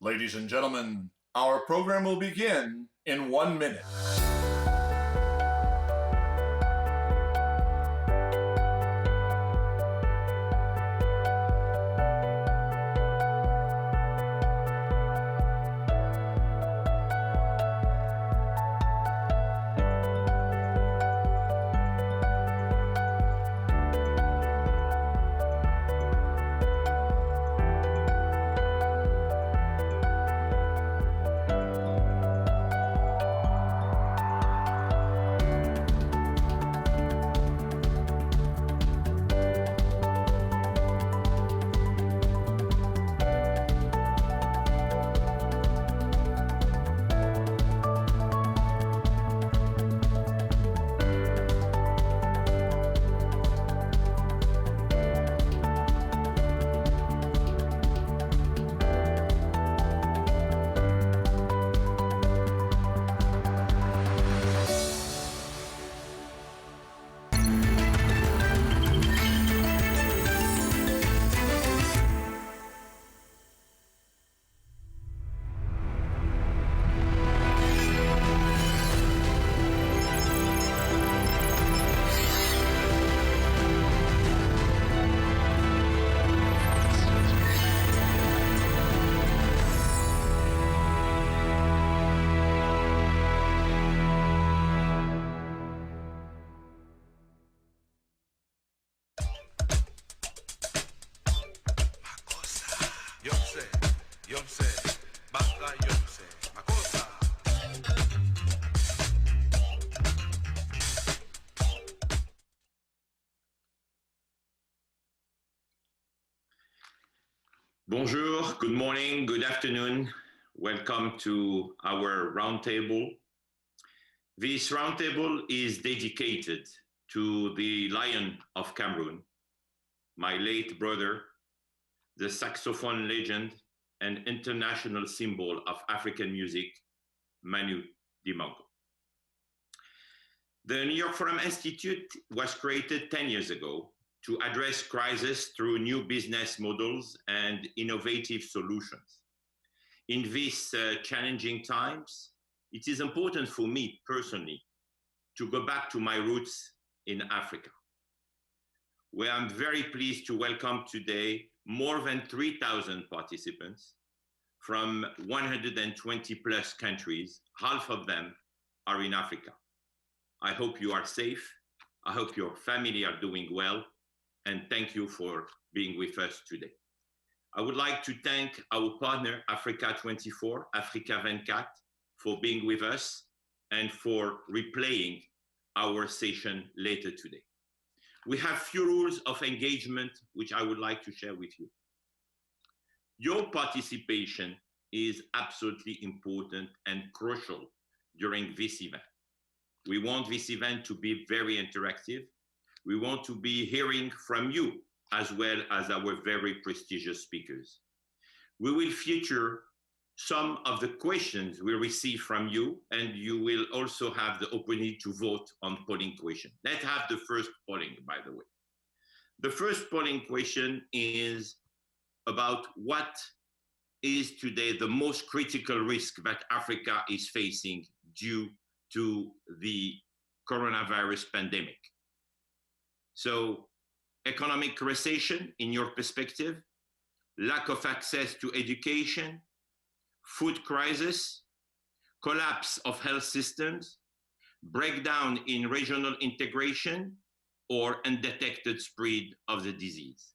Ladies and gentlemen, our program will begin in 1 minute. Bonjour, good morning, good afternoon. Welcome to our roundtable. This roundtable is dedicated to the Lion of Cameroon, my late brother, the saxophone legend and international symbol of African music, Manu Dibango. The New York Forum Institute was created 10 years ago to address crisis through new business models and innovative solutions. In these challenging times, it is important for me personally to go back to my roots in Africa, where I'm very pleased to welcome today more than 3,000 participants from 120 plus countries. Half of them are in Africa. I hope you are safe. I hope your family are doing well. And thank you for being with us today. I would like to thank our partner, Africa 24, Africa 24, for being with us and for replaying our session later today. We have few rules of engagement, which I would like to share with you. Your participation is absolutely important and crucial during this event. We want this event to be very interactive. We want to be hearing from you as well as our very prestigious speakers. We will feature some of the questions we receive from you, and you will also have the opportunity to vote on polling questions. Let's have the first polling, by the way. The first polling question is about what is today the most critical risk that Africa is facing due to the coronavirus pandemic. So economic recession in your perspective, lack of access to education, food crisis, collapse of health systems, breakdown in regional integration, or undetected spread of the disease.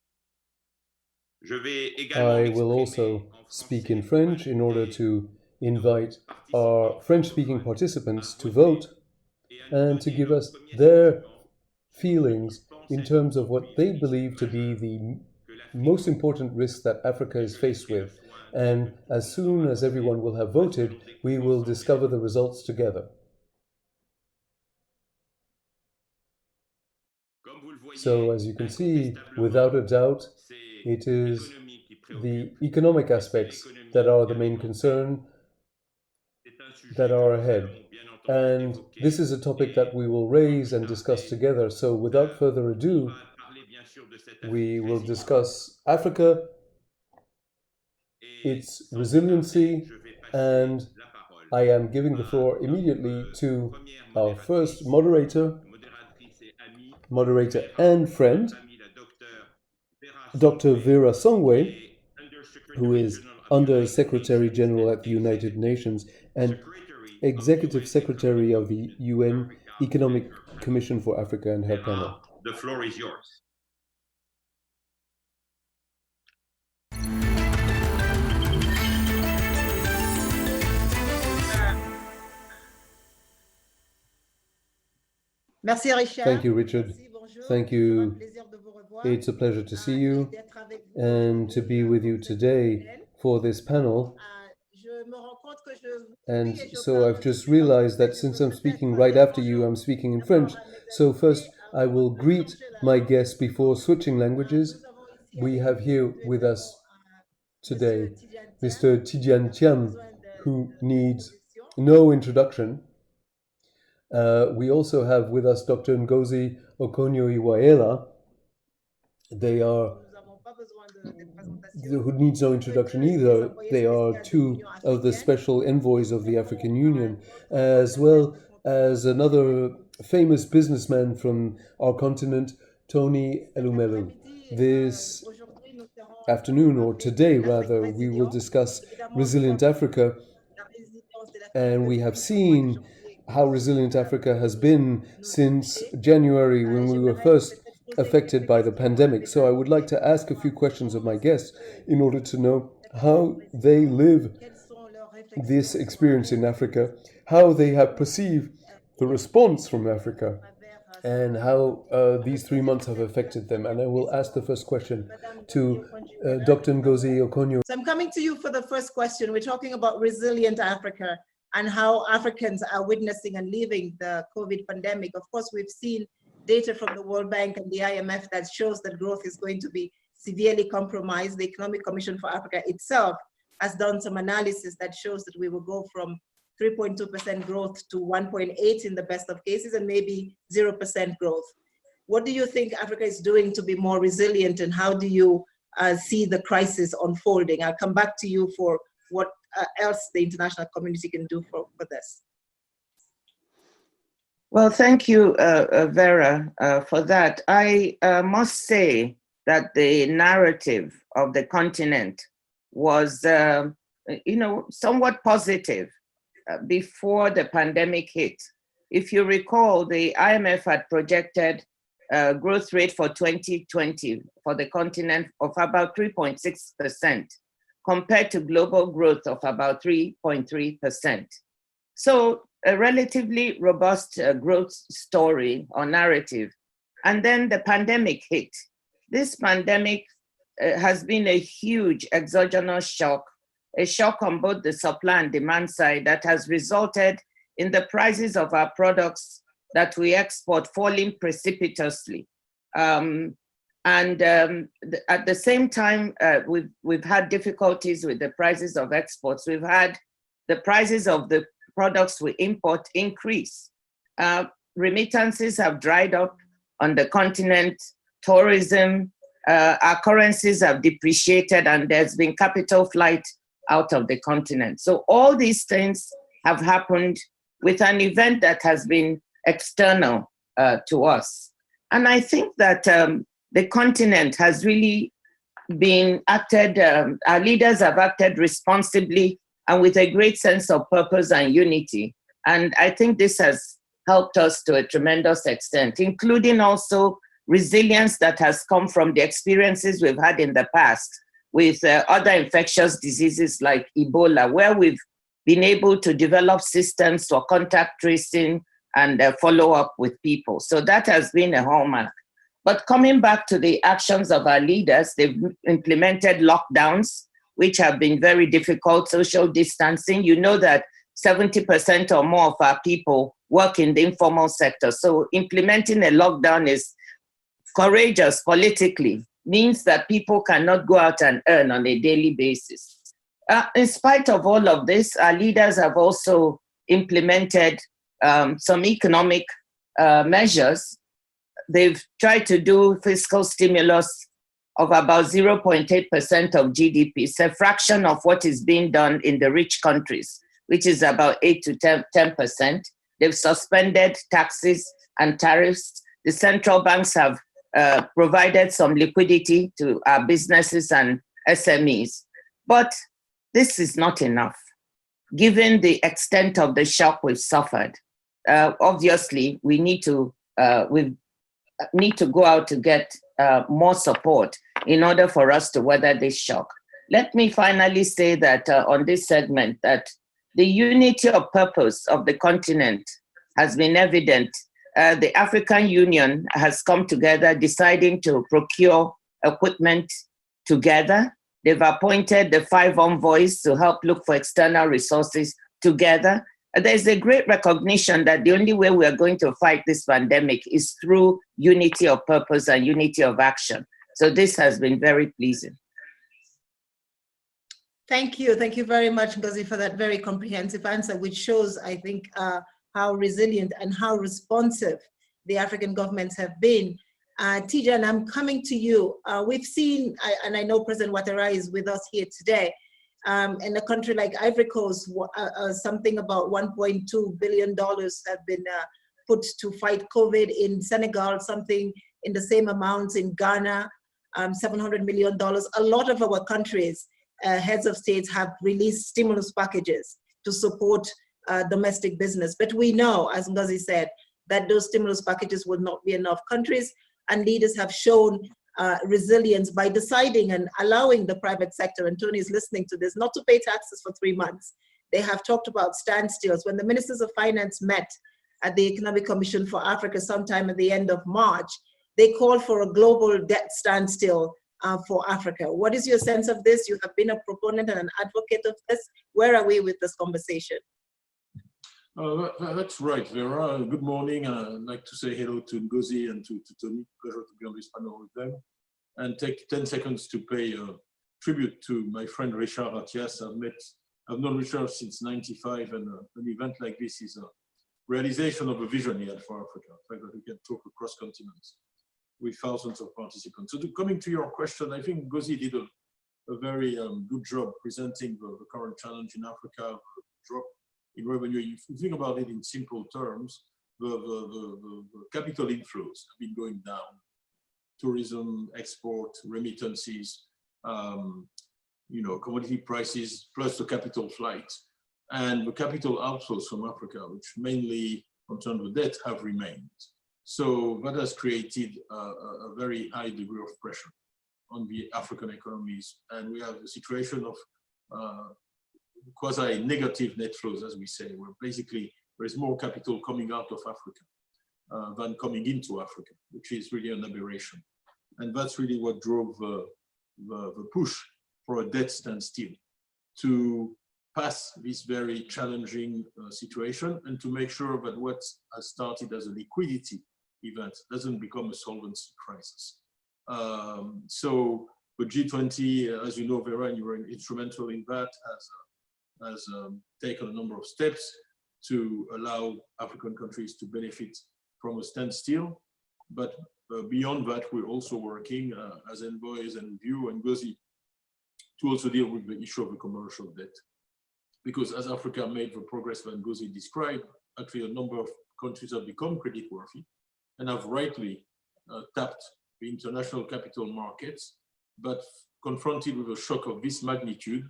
I will also speak in French in order to invite our French-speaking participants to vote and to give us their feelings in terms of what they believe to be the most important risks that Africa is faced with. And as soon as everyone will have voted, we will discover the results together. So as you can see, without a doubt, it is the economic aspects that are the main concern that are ahead. And this is a topic that we will raise and discuss together. So without further ado, we will discuss Africa, its resiliency, and I am giving the floor immediately to our first moderator and friend, Dr. Vera Songwe, who is Under Secretary General at the United Nations and Executive Secretary of the UN Economic Commission for Africa and her panel. The floor is yours. Merci, Richard. Thank you, Richard. Thank you. It's a pleasure to see you and to be with you today for this panel. And so I've just realized that since I'm speaking right after you, I'm speaking in French. So first, I will greet my guests before switching languages. We have here with us today Mr. Tidiane Thiam, who needs no introduction. We also have with us Dr. Ngozi Okonjo-Iweala. They are, who needs no introduction either. They are two of the special envoys of the African Union, as well as another famous businessman from our continent, Tony Elumelu. This afternoon, or today rather, we will discuss Resilient Africa, and we have seen how resilient Africa has been since January when we were first affected by the pandemic. So I would like to ask a few questions of my guests in order to know how they live this experience in Africa, how they have perceived the response from Africa, and how these 3 months have affected them. And I will ask the first question to Dr. Ngozi Okonjo. So I'm coming to you for the first question. We're talking about resilient Africa and how Africans are witnessing and living the COVID pandemic. Of course, we've seen data from the World Bank and the IMF that shows that growth is going to be severely compromised. The Economic Commission for Africa itself has done some analysis that shows that we will go from 3.2% growth to 1.8 in the best of cases, and maybe 0% growth. What do you think Africa is doing to be more resilient, and how do you see the crisis unfolding? I'll come back to you for what else the international community can do for this. Well, thank you, Vera, for that. I must say that the narrative of the continent was, somewhat positive before the pandemic hit. If you recall, the IMF had projected a growth rate for 2020 for the continent of about 3.6%, compared to global growth of about 3.3%. So a relatively robust growth story or narrative. And then the pandemic hit. This pandemic has been a huge exogenous shock, a shock on both the supply and demand side that has resulted in the prices of our products that we export falling precipitously. At the same time, we've had difficulties with the prices of exports. We've had the prices of the products we import increase. Remittances have dried up on the continent, tourism, our currencies have depreciated, and there's been capital flight out of the continent. So all these things have happened with an event that has been external to us. And I think that the continent has really been acted, our leaders have acted responsibly and with a great sense of purpose and unity. And I think this has helped us to a tremendous extent, including also resilience that has come from the experiences we've had in the past with other infectious diseases like Ebola, where we've been able to develop systems for contact tracing and follow up with people. So that has been a hallmark. But coming back to the actions of our leaders, they've implemented lockdowns, which have been very difficult, social distancing. You know that 70% or more of our people work in the informal sector. So implementing a lockdown is courageous politically, means that people cannot go out and earn on a daily basis. In spite of all of this, our leaders have also implemented some economic measures. They've tried to do fiscal stimulus of about 0.8% of GDP. It's a fraction of what is being done in the rich countries, which is about 8 to 10%. They've suspended taxes and tariffs. The central banks have provided some liquidity to our businesses and SMEs. But this is not enough, given the extent of the shock we've suffered. Obviously, we need to go out to get more support in order for us to weather this shock. Let me finally say that on this segment, that the unity of purpose of the continent has been evident. The African Union has come together, deciding to procure equipment together. They've appointed the 5 envoys to help look for external resources together. There's a great recognition that the only way we are going to fight this pandemic is through unity of purpose and unity of action. So this has been very pleasing. Thank you. Thank you very much, Ngozi, for that very comprehensive answer, which shows, I think, how resilient and how responsive the African governments have been. Tijan, I'm coming to you. We've seen, and I know President Ouattara is with us here today, in a country like Ivory Coast, something about $1.2 billion have been put to fight COVID. In Senegal, something in the same amounts. In Ghana, $700 million. A lot of our countries, heads of states, have released stimulus packages to support domestic business. But we know, as Ngozi said, that those stimulus packages will not be enough. Countries and leaders have shown resilience by deciding and allowing the private sector, and Tony is listening to this, not to pay taxes for 3 months. They have talked about standstills. When the ministers of finance met at the Economic Commission for Africa sometime at the end of March, they called for a global debt standstill for Africa. What is your sense of this? You have been a proponent and an advocate of this. Where are we with this conversation? That's right, Vera. Good morning. I'd like to say hello to Ngozi and to Tony. Pleasure to be on this panel with them. And take 10 seconds to pay tribute to my friend Richard Atias. I've known Richard since '95, and an event like this is a realization of a vision he had for Africa. The fact that we can talk across continents with thousands of participants. So coming to your question, I think Ngozi did a very good job presenting the current challenge in Africa, drop in revenue. If you think about it in simple terms, the capital inflows have been going down. Tourism, export, remittances, commodity prices, plus the capital flight. And the capital outflows from Africa, which mainly concerned with debt, have remained. So that has created a very high degree of pressure on the African economies. And we have a situation of quasi-negative net flows, as we say, where basically there is more capital coming out of Africa than coming into Africa, which is really an aberration. And that's really what drove the push for a debt standstill, to pass this very challenging situation and to make sure that what has started as a liquidity event doesn't become a solvency crisis. So the G20, as you know, Vera, and you were instrumental in that, has taken a number of steps to allow African countries to benefit from a standstill. But beyond that, we're also working as envoys and you and Ngozi to also deal with the issue of the commercial debt. Because as Africa made the progress that Ngozi described, actually a number of countries have become creditworthy and have rightly tapped the international capital markets, but confronted with a shock of this magnitude,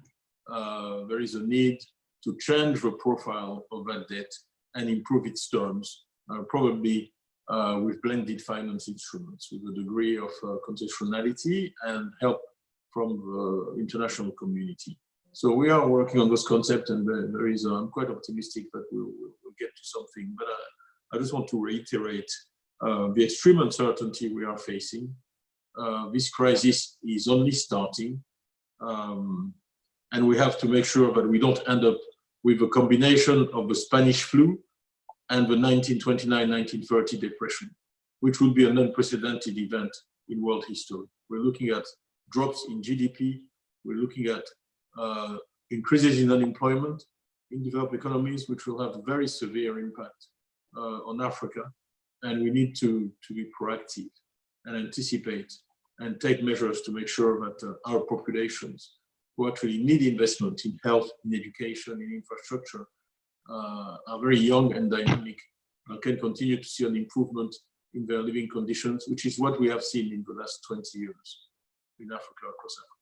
there is a need to change the profile of that debt and improve its terms, probably with blended finance instruments, with a degree of concessionality and help from the international community. So we are working on those concepts, and there is, I'm quite optimistic that we'll get to something. But I just want to reiterate the extreme uncertainty we are facing. This crisis is only starting, and we have to make sure that we don't end up with a combination of the Spanish flu and the 1929-1930 depression, which would be an unprecedented event in world history. We're looking at drops in GDP. We're looking at increases in unemployment in developed economies, which will have a very severe impact on Africa. And we need to be proactive and anticipate and take measures to make sure that our populations who actually need investment in health, in education, in infrastructure, are very young and dynamic, can continue to see an improvement in their living conditions, which is what we have seen in the last 20 years in Africa, across Africa.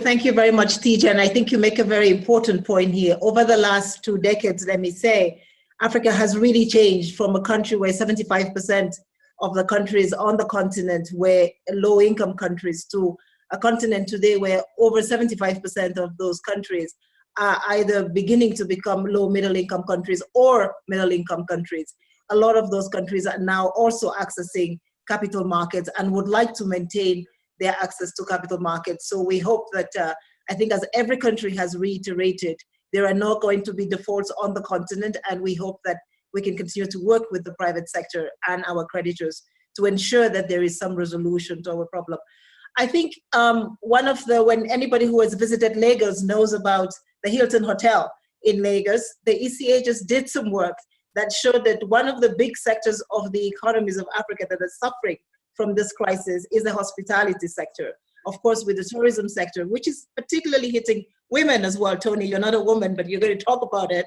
Thank you very much, TJ. And I think you make a very important point here. Over the last 2 decades, let me say, Africa has really changed from a country where 75% of the countries on the continent were low-income countries to a continent today where over 75% of those countries are either beginning to become low middle-income countries or middle-income countries. A lot of those countries are now also accessing capital markets and would like to maintain their access to capital markets. So we hope that, I think as every country has reiterated, there are not going to be defaults on the continent, and we hope that we can continue to work with the private sector and our creditors to ensure that there is some resolution to our problem. I think when anybody who has visited Lagos knows about the Hilton Hotel in Lagos, the ECA just did some work that showed that one of the big sectors of the economies of Africa that are suffering from this crisis is the hospitality sector. Of course, with the tourism sector, which is particularly hitting women as well. Tony, you're not a woman, but you're going to talk about it.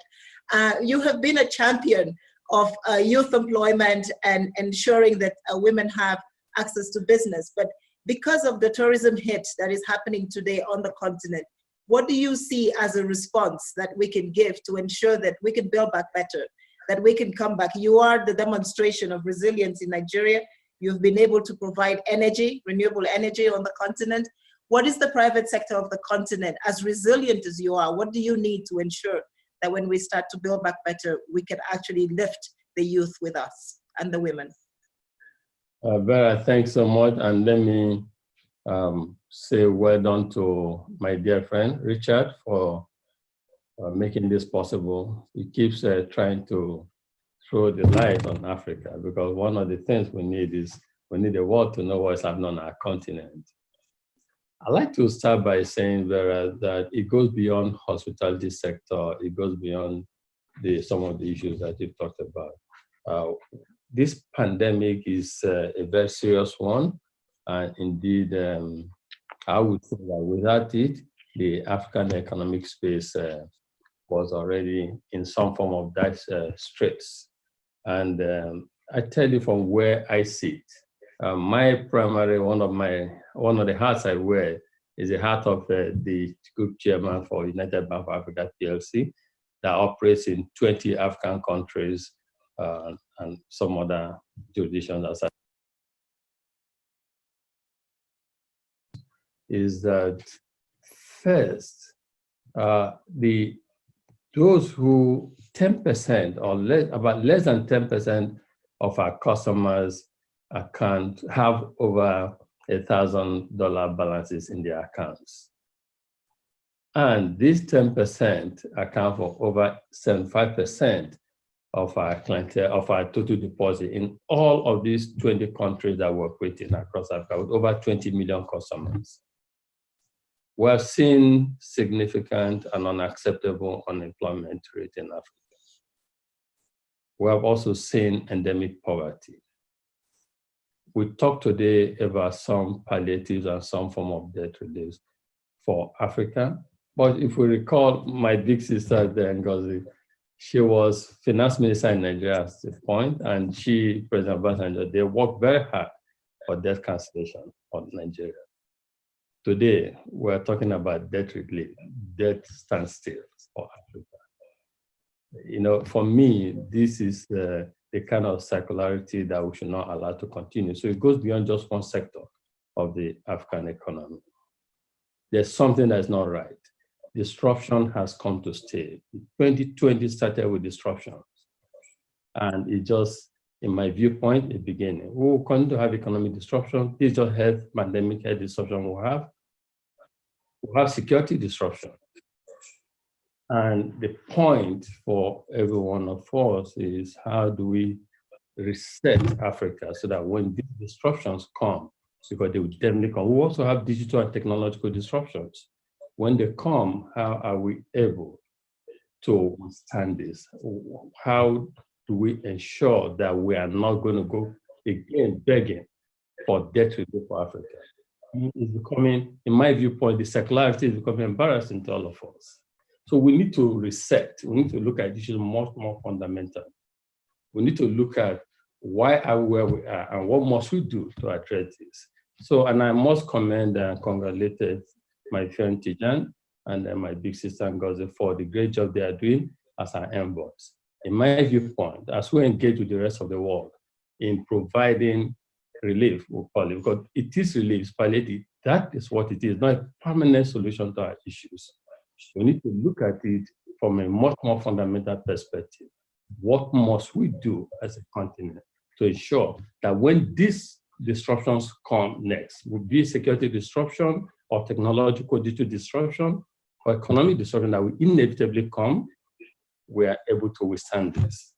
You have been a champion of youth employment and ensuring that women have access to business. But because of the tourism hit that is happening today on the continent, what do you see as a response that we can give to ensure that we can build back better, that we can come back? You are the demonstration of resilience in Nigeria. You've been able to provide energy, renewable energy on the continent. What is the private sector of the continent, as resilient as you are? What do you need to ensure that when we start to build back better, we can actually lift the youth with us and the women? Vera, thanks so much. And let me say well done to my dear friend, Richard, for making this possible. He keeps trying to throw the light on Africa, because one of the things we need is we need the world to know what's happening on our continent. I'd like to start by saying, Vera, that it goes beyond hospitality sector. It goes beyond some of the issues that you've talked about. This pandemic is a very serious one. And indeed, I would say that without it, the African economic space was already in some form of that straits. And I tell you from where I sit, my primary, one of the hats I wear is the hat of the group chairman for United Bank of Africa PLC that operates in 20 African countries and some other jurisdictions outside. Is that first, those who 10% or less, about less than 10% of our customers account have over $1,000 balances in their accounts. And these 10% account for over 75% of our clientele, of our total deposit in all of these 20 countries that we're operating across Africa, with over 20 million customers. We have seen significant and unacceptable unemployment rate in Africa. We have also seen endemic poverty. We talked today about some palliatives and some form of debt relief for Africa. But if we recall my big sister there, Ngozi, She was finance minister in Nigeria at this point, and she, President Obasanjo, they worked very hard for debt cancellation for Nigeria. Today, we're talking about debt relief, debt standstill for Africa. You know, for me, this is the kind of circularity that we should not allow to continue. So it goes beyond just one sector of the African economy. There's something that's not right. Disruption has come to stay. 2020 started with disruption. And it just, in my viewpoint, it began. We will continue to have economic disruption. Digital health, pandemic health disruption we'll have security disruption. And the point for every one of us is how do we reset Africa so that when these disruptions come, because they will definitely come. We also have digital and technological disruptions. When they come, how are we able to withstand this? How do we ensure that we are not going to go again begging for debt relief for Africa? It's becoming, in my viewpoint, the secularity is becoming embarrassing to all of us. So we need to reset. We need to look at issues much more fundamental. We need to look at why are we where we are and what must we do to address this. So, and I must commend and congratulate my friend Tijan and my big sister Ngozi for the great job they are doing as our envoys. In my viewpoint, as we engage with the rest of the world in providing relief, we'll call it, because it is relief, it's palliative. That is what it is, not a permanent solution to our issues. We need to look at it from a much more fundamental perspective. What must we do as a continent to ensure that when these disruptions come next, would be security disruption or technological digital disruption or economic disruption that will inevitably come, we are able to withstand this.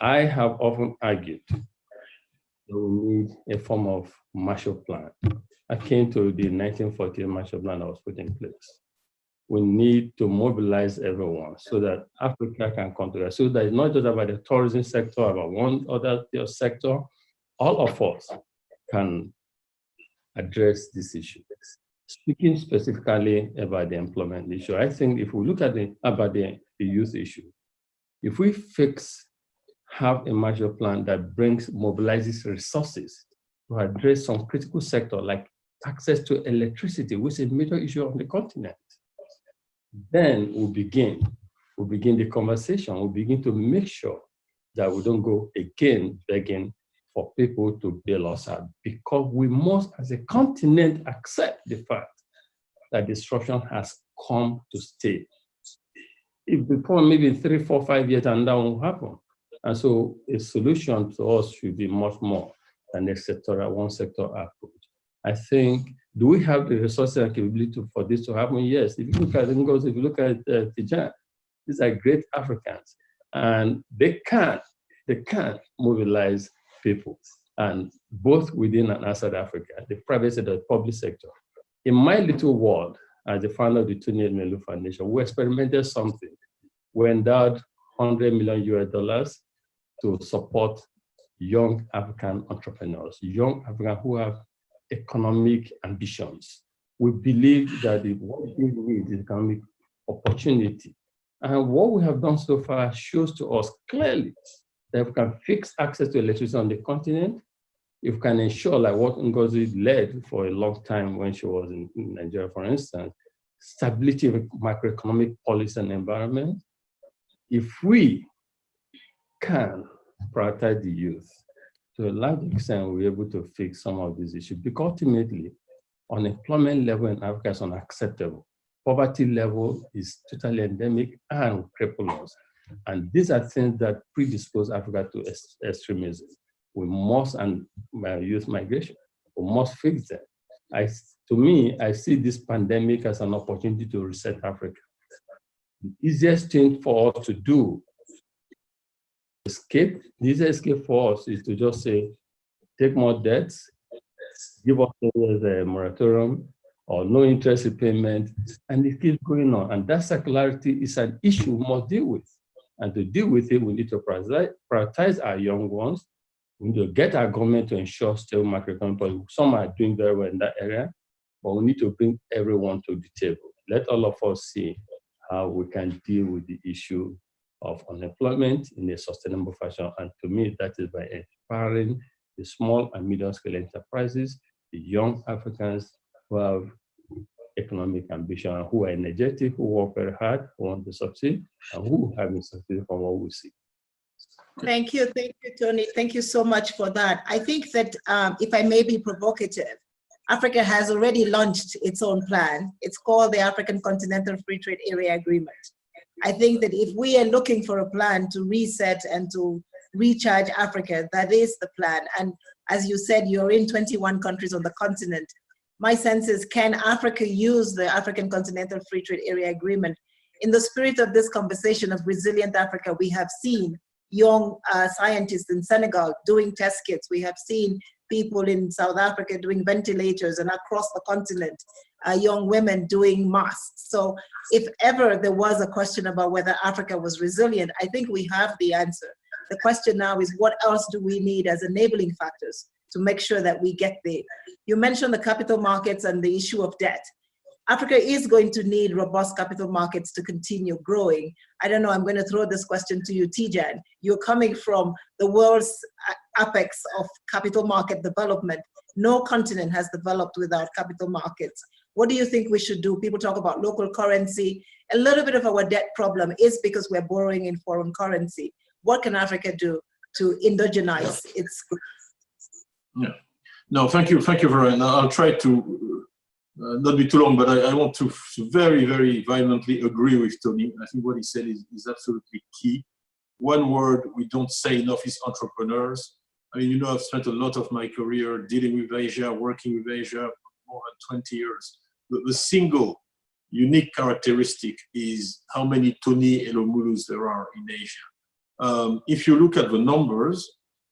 I have often argued that we need a form of Marshall Plan. I came to the 1940 Marshall Plan that was put in place. We need to mobilize everyone so that Africa can come together. So that it's not just about the tourism sector, about one other sector. All of us can address this issue. Speaking specifically about the employment issue, I think if we look at the youth issue, if we have a Marshall Plan that mobilizes resources to address some critical sector like access to electricity, which is a major issue on the continent, then we'll begin the conversation. We'll begin to make sure that we don't go again begging for people to bail us out, because we must, as a continent, accept the fact that disruption has come to stay. If before maybe 3, 4, 5 years, and that won't happen. And so a solution to us should be much more than a sectoral, one sector approach. I think, do we have the resources and capability for this to happen? Yes. If you look at Ngozi, if you look at Tijan, these are great Africans, and they can mobilize people, and both within and outside Africa, the private sector, the public sector. In my little world, as the founder of the Tony Melu Foundation, we experimented something. We endowed $100 million to support young African entrepreneurs, young Africans who have economic ambitions. We believe that what we need is economic opportunity. And what we have done so far shows to us clearly that we can fix access to electricity on the continent, if we can ensure, like what Ngozi led for a long time when she was in Nigeria, for instance, stability of macroeconomic policy and environment. If we can prioritize the youth, to a large extent, we're able to fix some of these issues, because ultimately, unemployment level in Africa is unacceptable. Poverty level is totally endemic and cripple us. And these are things that predispose Africa to extremism. We must, and youth migration, we must fix them. To me, I see this pandemic as an opportunity to reset Africa. The easiest thing for us to do, the easiest escape for us is to just say, take more debts, give us a moratorium, or no interest repayment, and it keeps going on. And that circularity is an issue we must deal with. And to deal with it, we need to prioritize our young ones. We need to get our government to ensure stable macroeconomic policy. Some are doing very well in that area, but we need to bring everyone to the table. Let all of us see how we can deal with the issue of unemployment in a sustainable fashion. And to me, that is by empowering the small and medium-scale enterprises, the young Africans who have economic ambition, who are energetic, who work very hard, who want to succeed, and who have been succeeding from what we see. Thank you, Tony. Thank you so much for that. I think that if I may be provocative, Africa has already launched its own plan. It's called the African Continental Free Trade Area Agreement. I think that if we are looking for a plan to reset and to recharge Africa, that is the plan. And as you said, you're in 21 countries on the continent. My sense is, can Africa use the African Continental Free Trade Area Agreement? In the spirit of this conversation of resilient Africa, we have seen young scientists in Senegal doing test kits. We have seen people in South Africa doing ventilators, and across the continent, young women doing masks. So if ever there was a question about whether Africa was resilient, I think we have the answer. The question now is, what else do we need as enabling factors to make sure that we get there? You mentioned the capital markets and the issue of debt. Africa is going to need robust capital markets to continue growing. I don't know, I'm going to throw this question to you, Tijan. You're coming from the world's apex of capital market development. No continent has developed without capital markets. What do you think we should do? People talk about local currency. A little bit of our debt problem is because we're borrowing in foreign currency. What can Africa do to indigenize its growth? Yeah. No, thank you very much. I'll try to not be too long, but I want to very, very violently agree with Tony. I think what he said is absolutely key. One word we don't say enough is entrepreneurs. I mean, you know, I've spent a lot of my career dealing with Asia, working with Asia for more than 20 years. The single unique characteristic is how many Tony Elomulus there are in Asia. If you look at the numbers,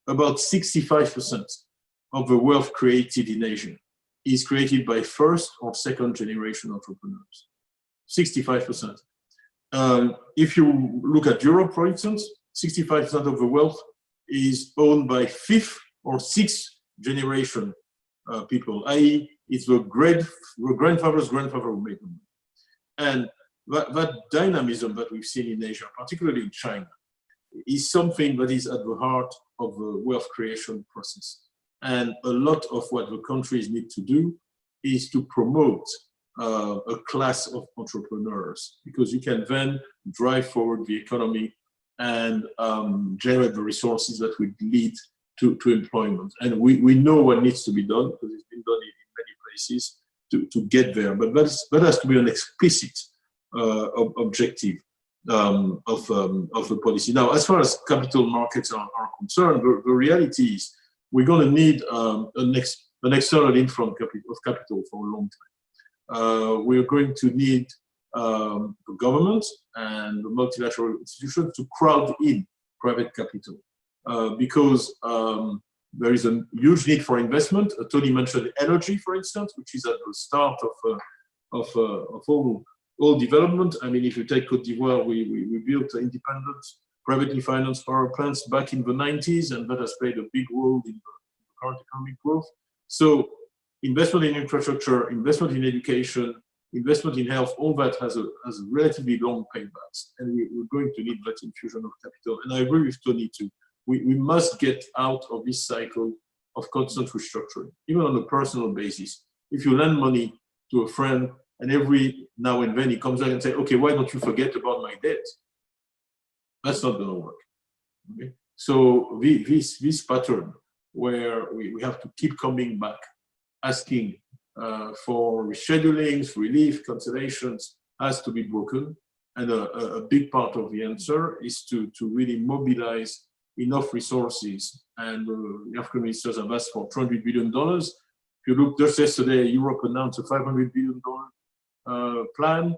about 65% of the wealth created in Asia is created by first or second generation entrepreneurs. 65%. If you look at Europe, for instance, 65% of the wealth is owned by fifth or sixth generation people, i.e. it's the grandfather's grandfather who made them. And that dynamism that we've seen in Asia, particularly in China, is something that is at the heart of the wealth creation process. And a lot of what the countries need to do is to promote a class of entrepreneurs, because you can then drive forward the economy and generate the resources that would lead to employment. And we know what needs to be done, because it's been done in many places to get there. But that has to be an explicit objective of the policy. Now, as far as capital markets are concerned, the reality is we're going to need an external inflow of capital for a long time. We're going to need the government and the multilateral institutions to crowd in private capital because there is a huge need for investment. Tony mentioned energy, for instance, which is at the start of all development. I mean, if you take Côte d'Ivoire, we built independent, privately financed power plants back in the 90s, and that has played a big role in the current economic growth. So investment in infrastructure, investment in education, investment in health, all that has a relatively long paybacks, and we're going to need that infusion of capital. And I agree with Tony too. We must get out of this cycle of constant restructuring, even on a personal basis. If you lend money to a friend and every now and then he comes back and says, okay, why don't you forget about my debt? That's not going to work. Okay? So this pattern where we have to keep coming back, asking for reschedulings, relief, cancellations, has to be broken. And a big part of the answer is to really mobilize enough resources. And the African ministers have asked for $200 billion. If you look, just yesterday, Europe announced a $500 billion plan.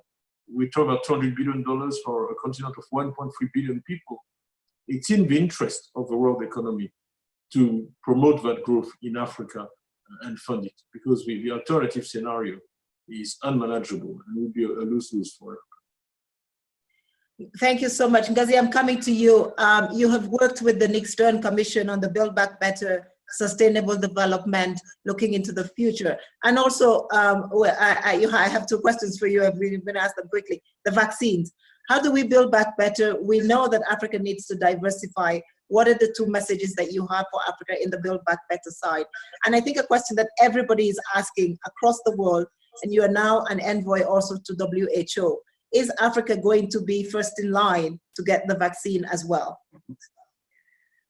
We talk about $200 billion for a continent of 1.3 billion people. It's in the interest of the world economy to promote that growth in Africa and fund it, because the alternative scenario is unmanageable and will be a lose-lose for Africa. Thank you so much. Ngazi, I'm coming to you. You have worked with the Nick Stern Commission on the Build Back Better, sustainable development, looking into the future. And also, I have two questions for you. I've really been asked them quickly. The vaccines. How do we build back better? We know that Africa needs to diversify. What are the two messages that you have for Africa in the Build Back Better side? And I think a question that everybody is asking across the world, and you are now an envoy also to WHO, is Africa going to be first in line to get the vaccine as well?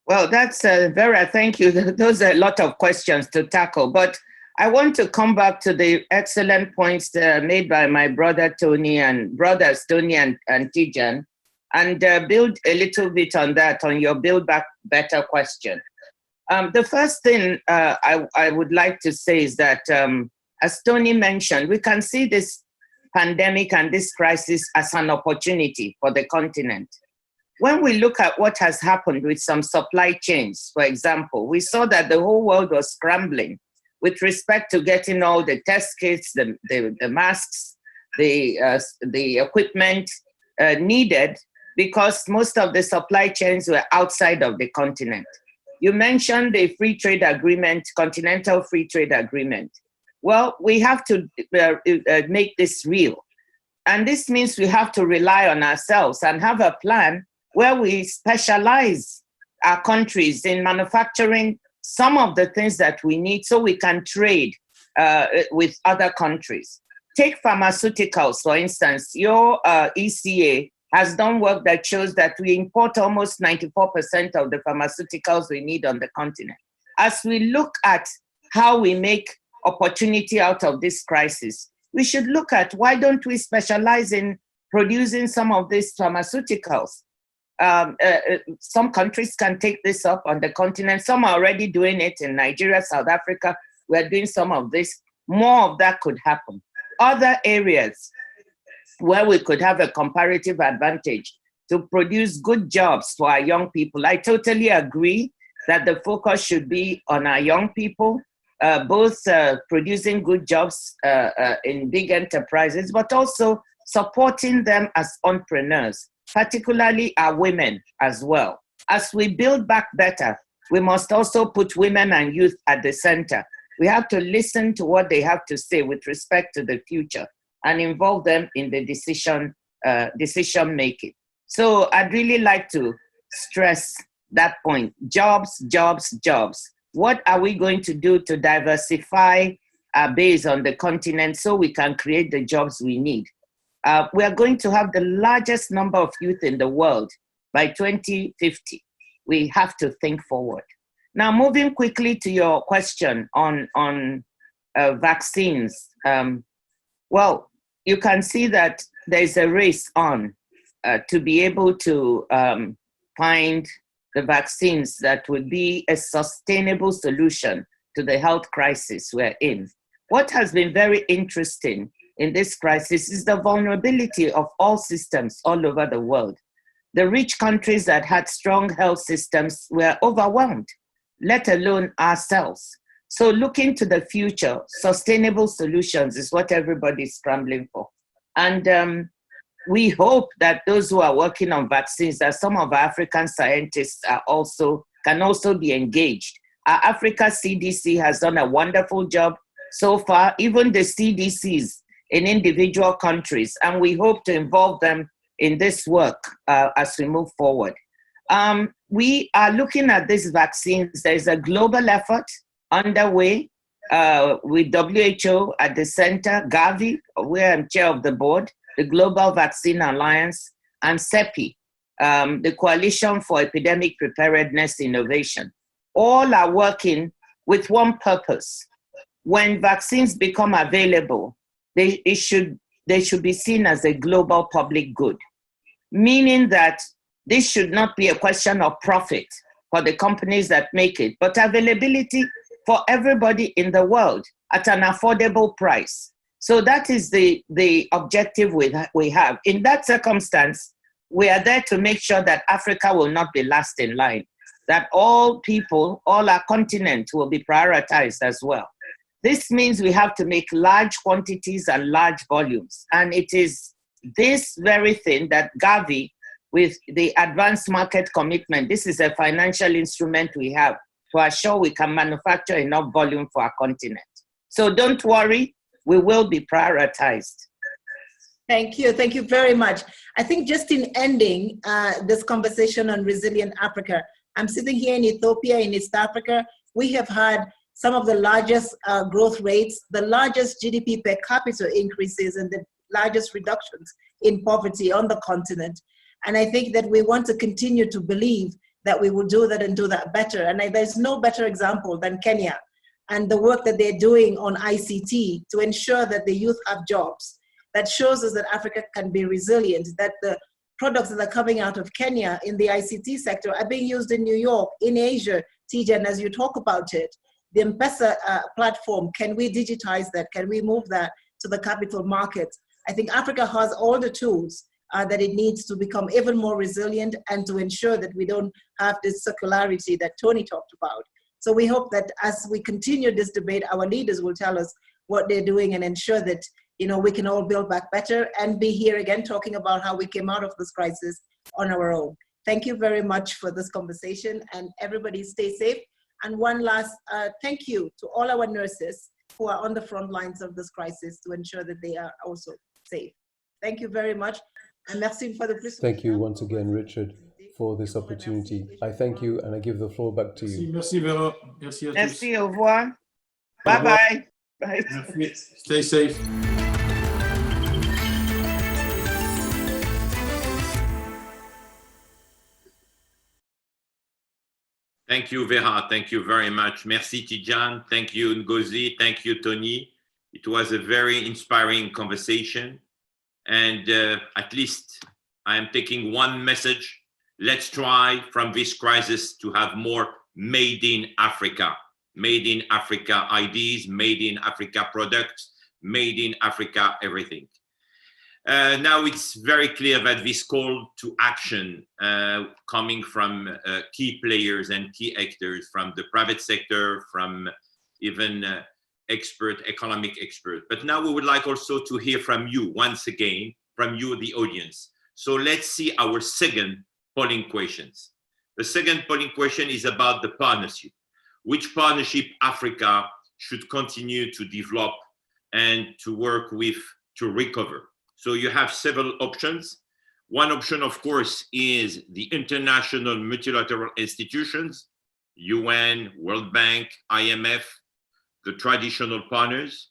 Well, that's Vera, thank you. Those are a lot of questions to tackle, but I want to come back to the excellent points made by my brother Tony and brothers Tony and Tijan, and build a little bit on that, on your Build Back Better question. The first thing I would like to say is that, as Tony mentioned, we can see this pandemic and this crisis as an opportunity for the continent. When we look at what has happened with some supply chains, for example, we saw that the whole world was scrambling with respect to getting all the test kits, the masks, the equipment needed, because most of the supply chains were outside of the continent. You mentioned the free trade agreement, continental free trade agreement. Well, we have to make this real. And this means we have to rely on ourselves and have a plan where we specialize our countries in manufacturing some of the things that we need so we can trade with other countries. Take pharmaceuticals, for instance. Your ECA has done work that shows that we import almost 94% of the pharmaceuticals we need on the continent. As we look at how we make opportunity out of this crisis, we should look at why don't we specialize in producing some of these pharmaceuticals. Some countries can take this up on the continent. Some are already doing it in Nigeria, South Africa. We're doing some of this. More of that could happen. Other areas where we could have a comparative advantage to produce good jobs for our young people. I totally agree that the focus should be on our young people, both producing good jobs in big enterprises, but also supporting them as entrepreneurs, particularly our women as well. As we build back better, we must also put women and youth at the center. We have to listen to what they have to say with respect to the future and involve them in the decision making. So I'd really like to stress that point. Jobs, jobs, jobs. What are we going to do to diversify our base on the continent so we can create the jobs we need? We are going to have the largest number of youth in the world by 2050. We have to think forward. Now, moving quickly to your question on vaccines. Well, you can see that there's a race on to be able to find the vaccines that would be a sustainable solution to the health crisis we're in. What has been very interesting in this crisis is the vulnerability of all systems all over the world. The rich countries that had strong health systems were overwhelmed, let alone ourselves. So looking to the future, sustainable solutions is what everybody's scrambling for. And we hope that those who are working on vaccines, that some of our African scientists can also be engaged. Our Africa CDC has done a wonderful job so far, even the CDCs in individual countries, and we hope to involve them in this work as we move forward. We are looking at these vaccines. There's a global effort underway with WHO at the center, Gavi, where I'm chair of the board, the Global Vaccine Alliance, and CEPI, the Coalition for Epidemic Preparedness Innovation. All are working with one purpose. When vaccines become available, they should be seen as a global public good, meaning that this should not be a question of profit for the companies that make it, but availability for everybody in the world at an affordable price. So that is the objective we have. In that circumstance, we are there to make sure that Africa will not be last in line, that all people, all our continent will be prioritized as well. This means we have to make large quantities and large volumes. And it is this very thing that Gavi, with the advanced market commitment, this is a financial instrument we have to assure we can manufacture enough volume for our continent. So don't worry, we will be prioritized. Thank you. Thank you very much. I think just in ending this conversation on resilient Africa, I'm sitting here in Ethiopia, in East Africa. We have had some of the largest growth rates, the largest GDP per capita increases, and the largest reductions in poverty on the continent. And I think that we want to continue to believe that we will do that and do that better. And there's no better example than Kenya and the work that they're doing on ICT to ensure that the youth have jobs. That shows us that Africa can be resilient, that the products that are coming out of Kenya in the ICT sector are being used in New York, in Asia. Tijan, as you talk about it, the M-Pesa platform, can we digitize that? Can we move that to the capital markets? I think Africa has all the tools that it needs to become even more resilient and to ensure that we don't have this circularity that Tony talked about. So we hope that as we continue this debate, our leaders will tell us what they're doing and ensure that we can all build back better and be here again talking about how we came out of this crisis on our own. Thank you very much for this conversation, and everybody stay safe. And one last thank you to all our nurses who are on the front lines of this crisis to ensure that they are also safe. Thank you very much. And merci for the presentation. Thank you once again, Richard, for this opportunity. I thank you and I give the floor back to you. Merci, Vera. Merci à tous. Merci, au revoir. Bye-bye. Bye. Stay safe. Thank you, Vera. Thank you very much. Merci, Tijan. Thank you, Ngozi. Thank you, Tony. It was a very inspiring conversation. And at least I am taking one message. Let's try from this crisis to have more made in Africa ideas, made in Africa products, made in Africa everything. Now it's very clear that this call to action coming from key players and key actors from the private sector, from even economic experts. But now we would like also to hear from you once again, from you, the audience. So let's see our second polling questions. The second polling question is about the partnership. Which partnership Africa should continue to develop and to work with to recover? So you have several options. One option, of course, is the international multilateral institutions, UN, World Bank, IMF, the traditional partners.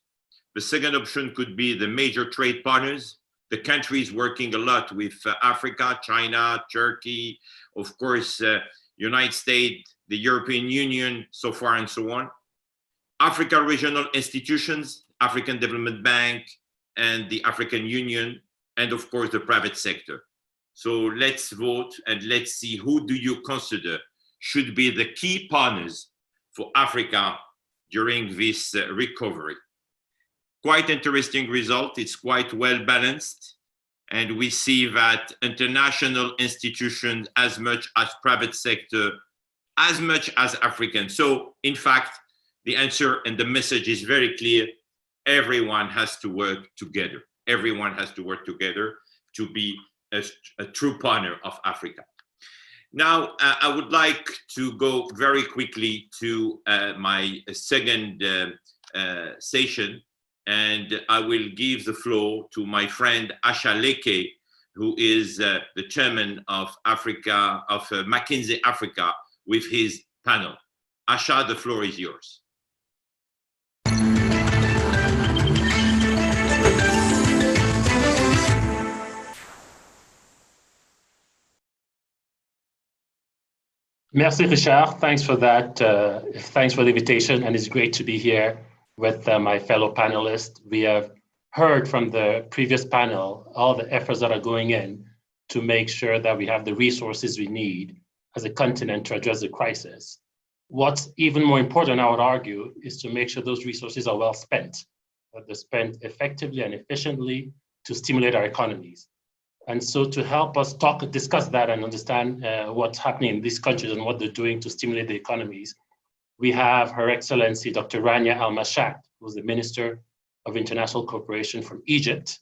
The second option could be the major trade partners, the countries working a lot with Africa, China, Turkey, of course, United States, the European Union, so far and so on. Africa regional institutions, African Development Bank, and the African Union, and of course the private sector. So let's vote and let's see who do you consider should be the key partners for Africa during this recovery. Quite interesting result, it's quite well balanced, and we see that international institutions as much as private sector, as much as African. So in fact, the answer and the message is very clear. Everyone has to work together. Everyone has to work together to be a true partner of Africa. Now, I would like to go very quickly to my second session, and I will give the floor to my friend Asha Leke, who is the chairman of Africa, of McKinsey Africa, with his panel. Asha, the floor is yours. Merci, Richard. Thanks for that. Thanks for the invitation, and it's great to be here with my fellow panelists. We have heard from the previous panel all the efforts that are going in to make sure that we have the resources we need as a continent to address the crisis. What's even more important, I would argue, is to make sure those resources are well spent, that they're spent effectively and efficiently to stimulate our economies. And so to help us discuss that and understand what's happening in these countries and what they're doing to stimulate the economies, we have Her Excellency Dr. Rania Al-Mashak, who's the Minister of International Cooperation from Egypt,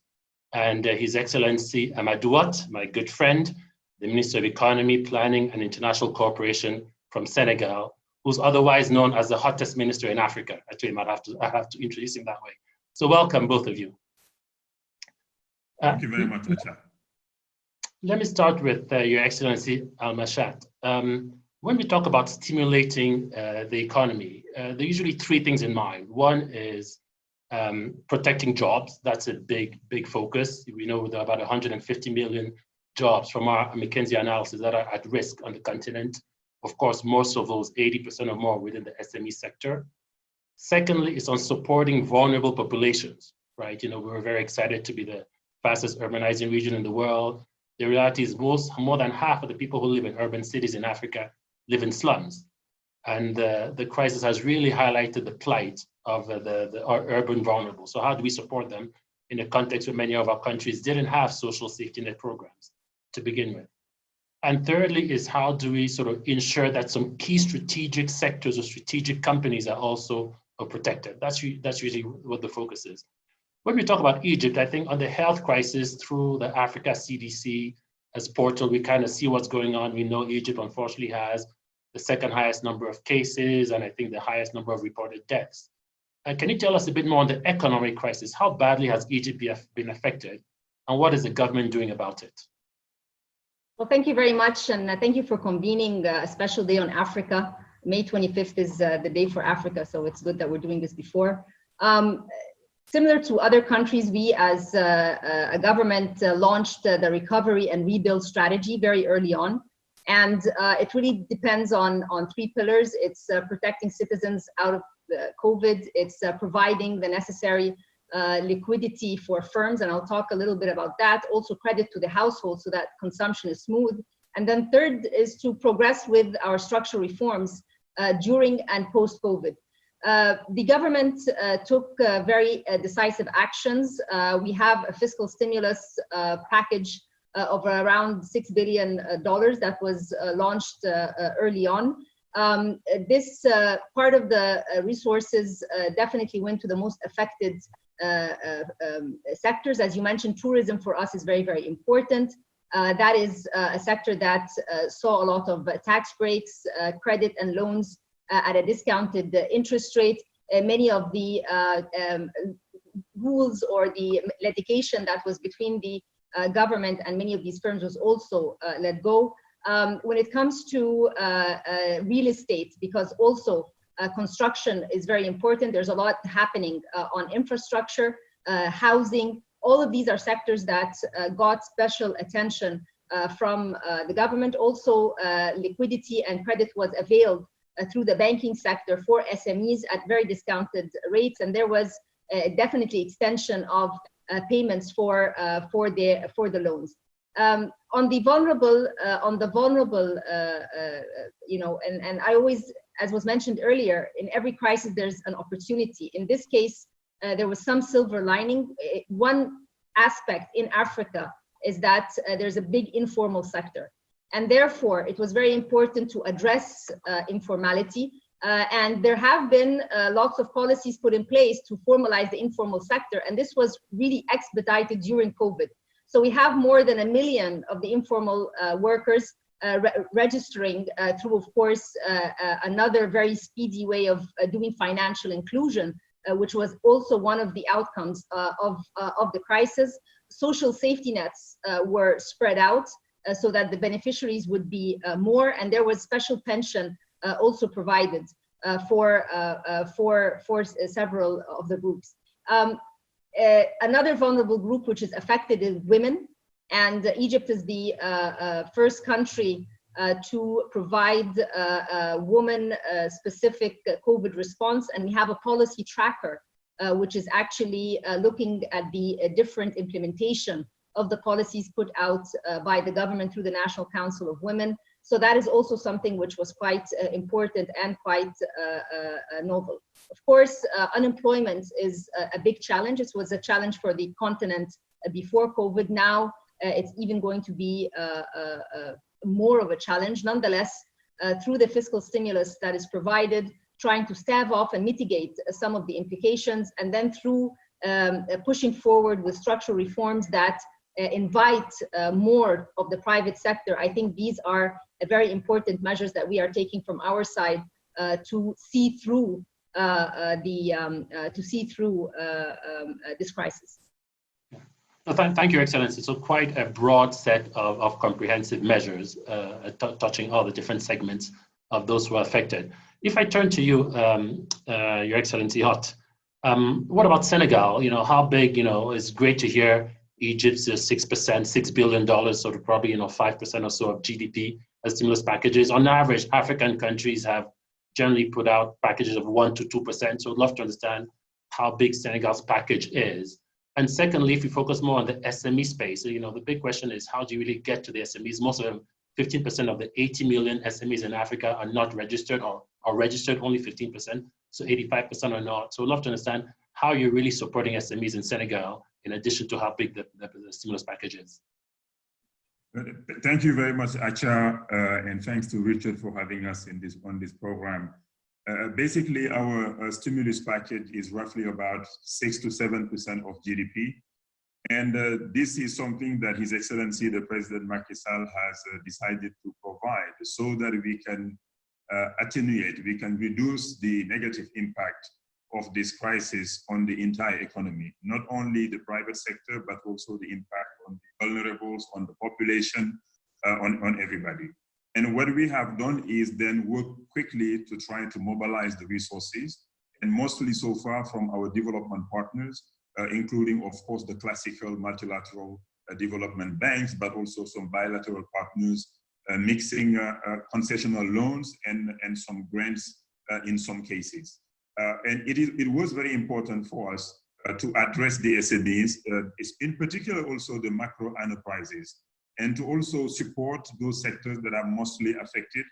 and His Excellency Mahamadou, my good friend, the Minister of Economy, Planning and International Cooperation from Senegal, who's otherwise known as the hottest minister in Africa. Actually, I have to introduce him that way. So welcome, both of you. Thank you very much, Richard. Let me start with Your Excellency Al-Mashat. When we talk about stimulating the economy, there are usually three things in mind. One is protecting jobs. That's a big focus. We know there are about 150 million jobs from our McKinsey analysis that are at risk on the continent. Of course, most of those, 80% or more, within the SME sector. Secondly, it's on supporting vulnerable populations, right? We're very excited to be the fastest urbanizing region in the world. The reality is more than half of the people who live in urban cities in Africa live in slums. And the crisis has really highlighted the plight of our urban vulnerable. So how do we support them in a context where many of our countries didn't have social safety net programs to begin with? And thirdly is how do we sort of ensure that some key strategic sectors or strategic companies are also protected? That's usually what the focus is. When we talk about Egypt, I think on the health crisis through the Africa CDC as portal, we kind of see what's going on. We know Egypt unfortunately has the second highest number of cases and I think the highest number of reported deaths. And can you tell us a bit more on the economic crisis? How badly has Egypt been affected and what is the government doing about it? Well, thank you very much, and thank you for convening a special day on Africa. May 25th is the day for Africa, so it's good that we're doing this before. Similar to other countries, we as a government launched the recovery and rebuild strategy very early on. And it really depends on three pillars. It's protecting citizens out of COVID. It's providing the necessary liquidity for firms, and I'll talk a little bit about that. Also credit to the household so that consumption is smooth. And then third is to progress with our structural reforms during and post-COVID. The government took very decisive actions. We have a fiscal stimulus package of around $6 billion that was launched early on. This part of the resources definitely went to the most affected sectors. As you mentioned, tourism for us is very, very important. That is a sector that saw a lot of tax breaks, credit and loans at a discounted interest rate. Many of the rules or the litigation that was between the government and many of these firms was also let go. When it comes to real estate, because also construction is very important, there's a lot happening on infrastructure, housing. All of these are sectors that got special attention from the government. Also, liquidity and credit was availed through the banking sector for SMEs at very discounted rates, and there was definitely extension of payments for the loans. On the vulnerable, and I always, as was mentioned earlier, in every crisis there's an opportunity. In this case, there was some silver lining. One aspect in Africa is that there's a big informal sector, and therefore it was very important to address informality. And there have been lots of policies put in place to formalize the informal sector, and this was really expedited during COVID. So we have more than 1 million of the informal workers registering through, of course, another very speedy way of doing financial inclusion, which was also one of the outcomes of the crisis. Social safety nets were spread out so that the beneficiaries would be more, and there was special pension also provided for several of the groups. Another vulnerable group which is affected is women, and Egypt is the first country to provide a woman-specific COVID response, and we have a policy tracker which is actually looking at the different implementation of the policies put out by the government through the National Council of Women. So that is also something which was quite important and quite novel. Of course, unemployment is a big challenge. It was a challenge for the continent before COVID. Now it's even going to be more of a challenge. Nonetheless, through the fiscal stimulus that is provided, trying to stave off and mitigate some of the implications, and then through pushing forward with structural reforms that invite more of the private sector. I think these are very important measures that we are taking from our side to see through this crisis. Thank you, Excellency. So quite a broad set of comprehensive measures touching all the different segments of those who are affected. If I turn to you, Your Excellency Hott, what about Senegal? How big, it's great to hear Egypt's 6%, $6 billion, sort of probably, 5% or so of GDP as stimulus packages. On average, African countries have generally put out packages of 1% to 2%. So I'd love to understand how big Senegal's package is. And secondly, if we focus more on the SME space, the big question is, how do you really get to the SMEs? Most of them, 15% of the 80 million SMEs in Africa are not registered, or are registered only 15%, so 85% are not. So I'd love to understand how you're really supporting SMEs in Senegal, in addition to how big the stimulus package is. Thank you very much, Acha, and thanks to Richard for having us on this program. Basically, our stimulus package is roughly about 6 to 7% of GDP. And this is something that His Excellency, the President Macky Sall, has decided to provide so that we can attenuate, we can reduce the negative impact of this crisis on the entire economy, not only the private sector, but also the impact on the vulnerables, on the population, on everybody. And what we have done is then work quickly to try to mobilize the resources, and mostly so far from our development partners, including, of course, the classical multilateral development banks, but also some bilateral partners, mixing concessional loans and some grants in some cases. And it was very important for us to address the SMEs, in particular also the macro enterprises, and to also support those sectors that are mostly affected.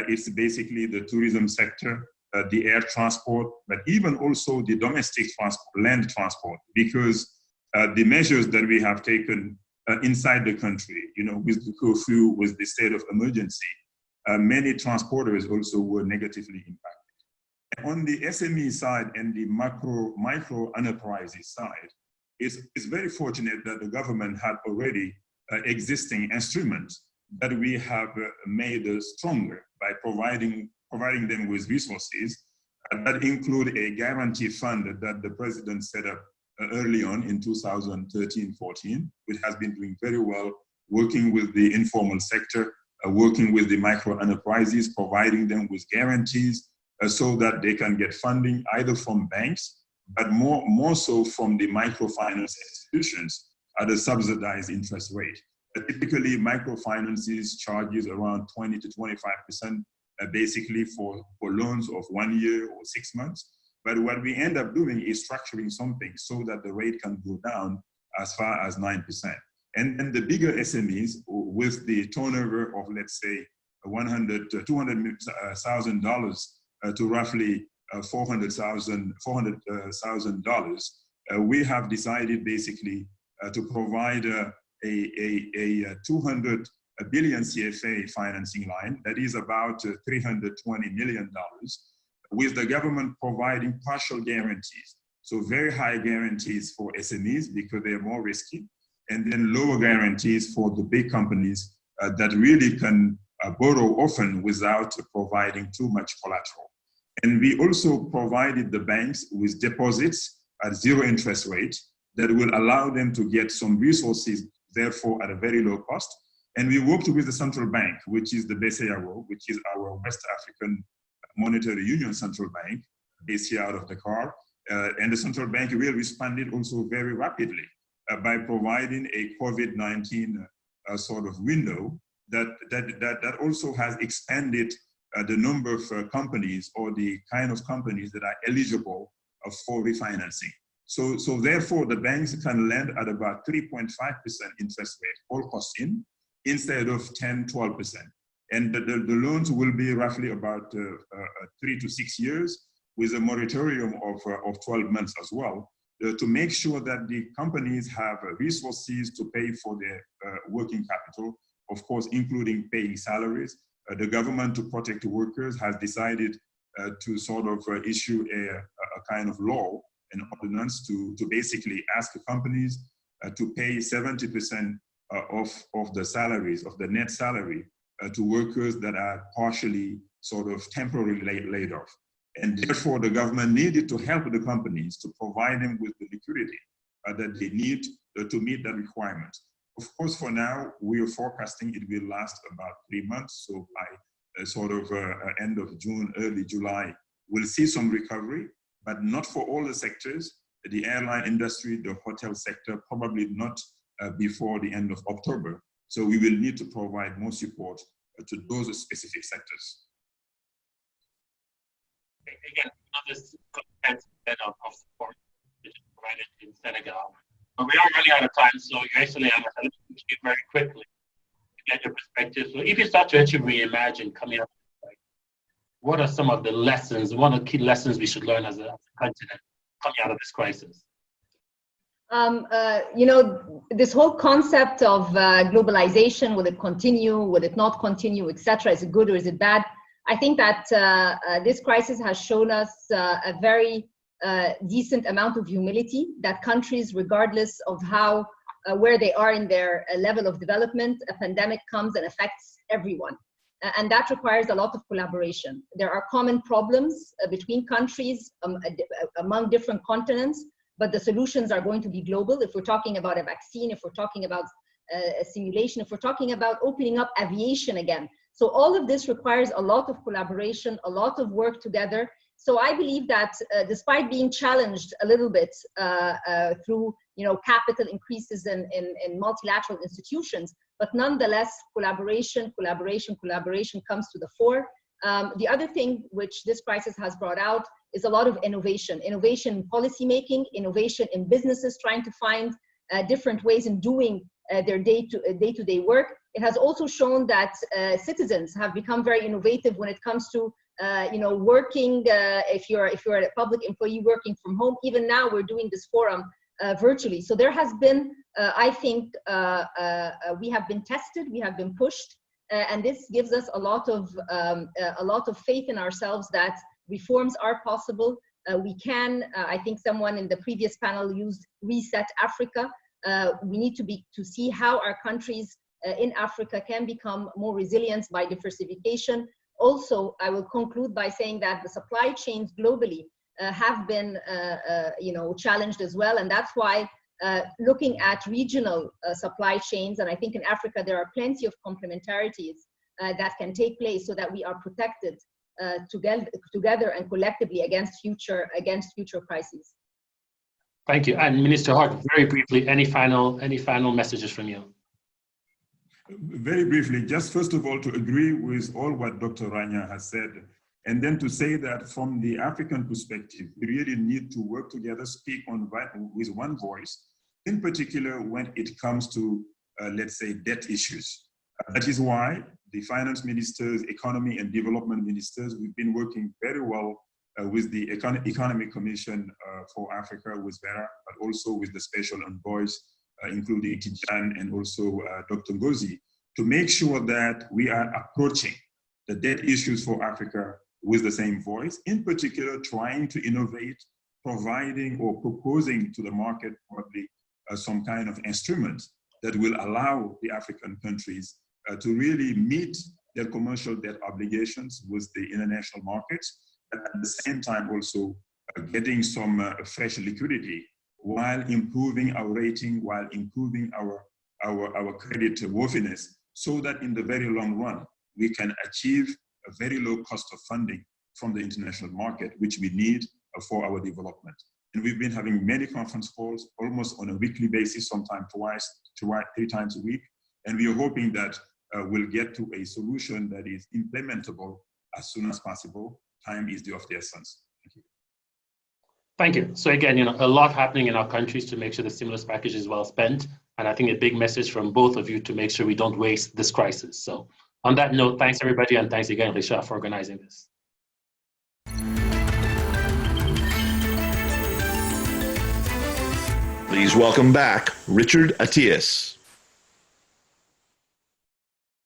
It's basically the tourism sector, the air transport, but even also the domestic transport, land transport, because the measures that we have taken inside the country, with the curfew, with the state of emergency, many transporters also were negatively impacted. On the SME side and the micro enterprises side, it's very fortunate that the government had already existing instruments that we have made stronger by providing them with resources that include a guarantee fund that the president set up early on in 2013-14, which has been doing very well, working with the informal sector, working with the micro enterprises, providing them with guarantees so that they can get funding either from banks, but more so from the microfinance institutions at a subsidized interest rate. Typically, microfinances charges around 20 to 25%, basically for loans of 1 year or 6 months. But what we end up doing is structuring something so that the rate can go down as far as 9%. And then the bigger SMEs with the turnover of, let's say, $200,000 to roughly $400,000, we have decided basically to provide a 200 billion CFA financing line, that is about $320 million, with the government providing partial guarantees. So very high guarantees for SMEs because they are more risky, and then lower guarantees for the big companies that really can borrow often without providing too much collateral. And we also provided the banks with deposits at zero interest rate that will allow them to get some resources, therefore at a very low cost. And we worked with the central bank, which is the BCAO, which is our West African Monetary Union central bank, based here out of Dakar. And the central bank really responded also very rapidly by providing a COVID-19 sort of window that also has expanded the number of companies or the kind of companies that are eligible for refinancing. So therefore, the banks can lend at about 3.5% interest rate, all costs in, instead of 10, 12%. And the loans will be roughly about 3 to 6 years with a moratorium of 12 months as well, to make sure that the companies have resources to pay for their working capital, of course, including paying salaries. The government, to protect the workers, has decided to sort of issue a kind of law, an ordinance to basically ask the companies to pay 70% of the salaries, of the net salary, to workers that are partially sort of temporarily laid off. And therefore, the government needed to help the companies to provide them with the liquidity that they need to meet that requirement. Of course, for now, we are forecasting it will last about 3 months. So by end of June, early July, we'll see some recovery, but not for all the sectors. The airline industry, the hotel sector, probably not before the end of October. So we will need to provide more support to those specific sectors. Again, another comprehensive set of support which is provided in Senegal. But we are running out of time, so Your Excellency, I'm going to speak very quickly to get your perspective. So if you start to actually reimagine coming up, what are some of the lessons, one of the key lessons we should learn as a continent coming out of this crisis? You know, this whole concept of globalization, will it continue, will it not continue, etc. Is it good or is it bad? I think that this crisis has shown us a very decent amount of humility, that countries, regardless of how, where they are in their level of development, a pandemic comes and affects everyone. And that requires a lot of collaboration. There are common problems between countries, among different continents, but the solutions are going to be global. If we're talking about a vaccine, if we're talking about a simulation, if we're talking about opening up aviation again. So all of this requires a lot of collaboration, a lot of work together. So I believe that despite being challenged a little bit through capital increases in multilateral institutions, but nonetheless, collaboration comes to the fore. The other thing which this crisis has brought out is a lot of innovation in policy making, innovation in businesses trying to find different ways in doing their day-to-day work. It has also shown that citizens have become very innovative when it comes to working. If you're a public employee working from home, even now we're doing this forum virtually. So there has been, I think, we have been tested, we have been pushed, and this gives us a lot of faith in ourselves that reforms are possible. We can. I think someone in the previous panel used Reset Africa. We need to see how our countries in Africa can become more resilient by diversification. Also, I will conclude by saying that the supply chains globally have been challenged as well, and that's why looking at regional supply chains, and I think in Africa there are plenty of complementarities that can take place so that we are protected together and collectively against future crises. Thank you. And Minister Hart, very briefly, any final messages from you? Very briefly, just first of all, to agree with all what Dr. Rania has said, and then to say that from the African perspective, we really need to work together, speak with one voice, in particular when it comes to, let's say, debt issues. That is why the finance ministers, economy and development ministers, we've been working very well with the Economic Commission for Africa, with Vera, but also with the special envoys, including Tijan and also Dr. Ngozi, to make sure that we are approaching the debt issues for Africa with the same voice, in particular trying to innovate, providing or proposing to the market probably some kind of instrument that will allow the African countries to really meet their commercial debt obligations with the international markets, and at the same time also getting some fresh liquidity while improving our rating, while improving our credit worthiness, so that in the very long run, we can achieve a very low cost of funding from the international market, which we need for our development. And we've been having many conference calls, almost on a weekly basis, sometimes three times a week. And we are hoping that we'll get to a solution that is implementable as soon as possible. Time is of the essence. Thank you. Thank you. So again, a lot happening in our countries to make sure the stimulus package is well spent. And I think a big message from both of you to make sure we don't waste this crisis. So on that note, thanks everybody. And thanks again, Richard, for organizing this. Please welcome back Richard Atias.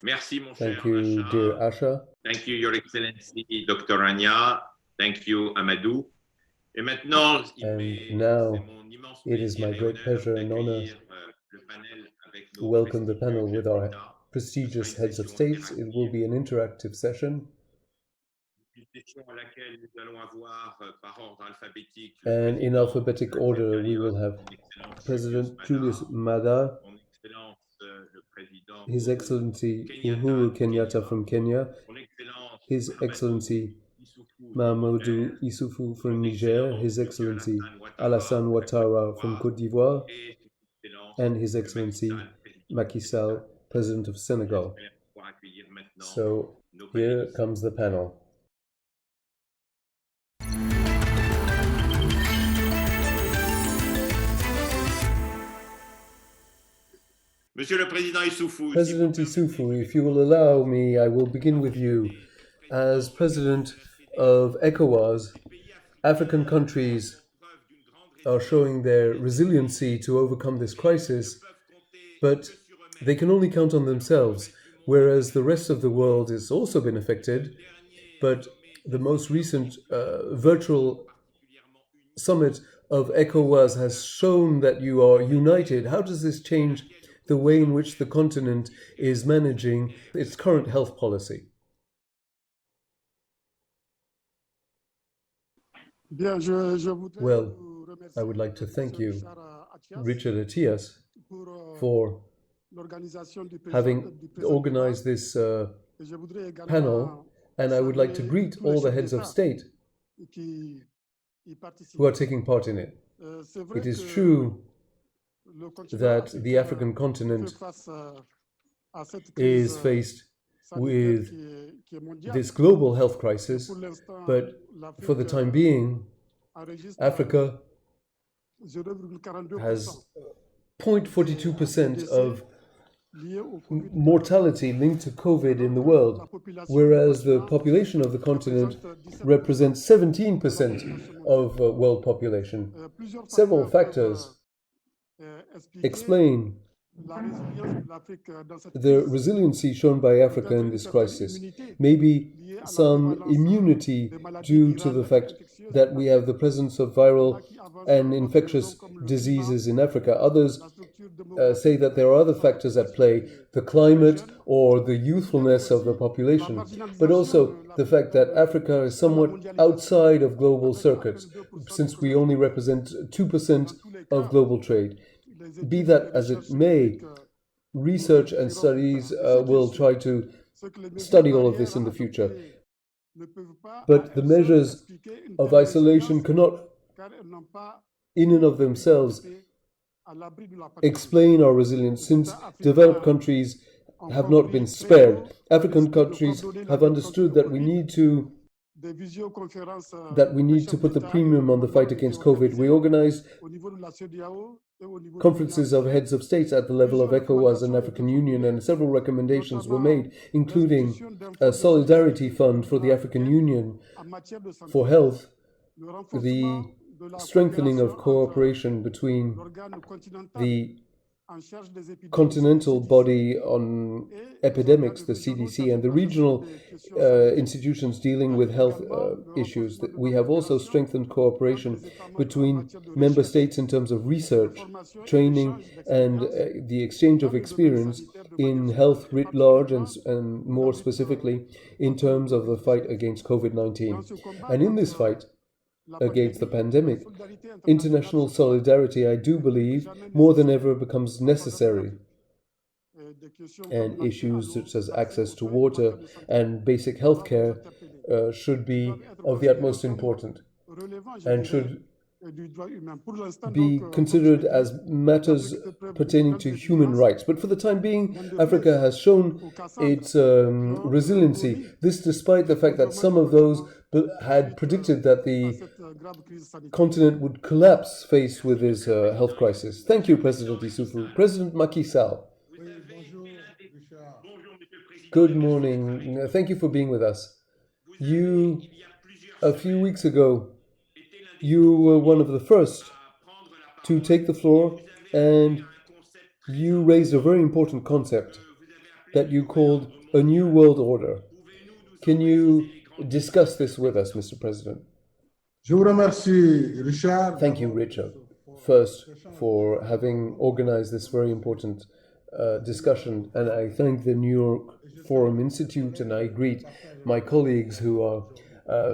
Merci, mon Thank cher you, Asha. dear Asha. Thank you, Your Excellency, Dr. Rania. Thank you, Amadou. And now, it is my great pleasure and honor to welcome the panel with our prestigious heads of states. It will be an interactive session. And in alphabetic order, we will have President Julius Maada, His Excellency Uhuru Kenyatta from Kenya, His Excellency Mahamadou ISSOUFOU from Niger, His Excellency Alassane Ouattara from Côte d'Ivoire, and His Excellency Macky Sall, President of Senegal. So here comes the panel. Monsieur le Président ISSOUFOU, President ISSOUFOU, if you will allow me, I will begin with you. As President of ECOWAS, African countries are showing their resiliency to overcome this crisis, but they can only count on themselves, whereas the rest of the world has also been affected. But the most recent virtual summit of ECOWAS has shown that you are united. How does this change the way in which the continent is managing its current health policy? Well, I would like to thank you, Richard Atias, for having organized this panel, and I would like to greet all the heads of state who are taking part in it. It is true that the African continent is faced with this global health crisis, but for the time being, Africa has 0.42% of mortality linked to COVID in the world, whereas the population of the continent represents 17% of world population. Several factors explain the resiliency shown by Africa in this crisis. Maybe some immunity due to the fact that we have the presence of viral and infectious diseases in Africa. Others say that there are other factors at play, the climate or the youthfulness of the population, but also the fact that Africa is somewhat outside of global circuits, since we only represent 2% of global trade. Be that as it may, research and studies will try to study all of this in the future. But the measures of isolation cannot, in and of themselves, explain our resilience, since developed countries have not been spared. African countries have understood that we need to put the premium on the fight against COVID. We organized conferences of heads of states at the level of ECOWAS and African Union, and several recommendations were made, including a solidarity fund for the African Union for health, the strengthening of cooperation between the continental body on epidemics, the CDC, and the regional institutions dealing with health issues. We have also strengthened cooperation between member states in terms of research, training, and the exchange of experience in health writ large, and more specifically in terms of the fight against COVID-19. And in this fight against the pandemic, international solidarity, I do believe, more than ever becomes necessary. And issues such as access to water and basic health care should be of the utmost importance and should be considered as matters pertaining to human rights. But for the time being, Africa has shown its resiliency. This despite the fact that some of those had predicted that the continent would collapse faced with this health crisis. Thank you, President ISSOUFOU. President Macky Sall. Good morning. Thank you for being with us. A few weeks ago, you were one of the first to take the floor, and you raised a very important concept that you called a new world order. Can you discuss this with us, Mr. President? Thank you, Richard, first for having organized this very important discussion, and I thank the New York Forum Institute, and I greet my colleagues who are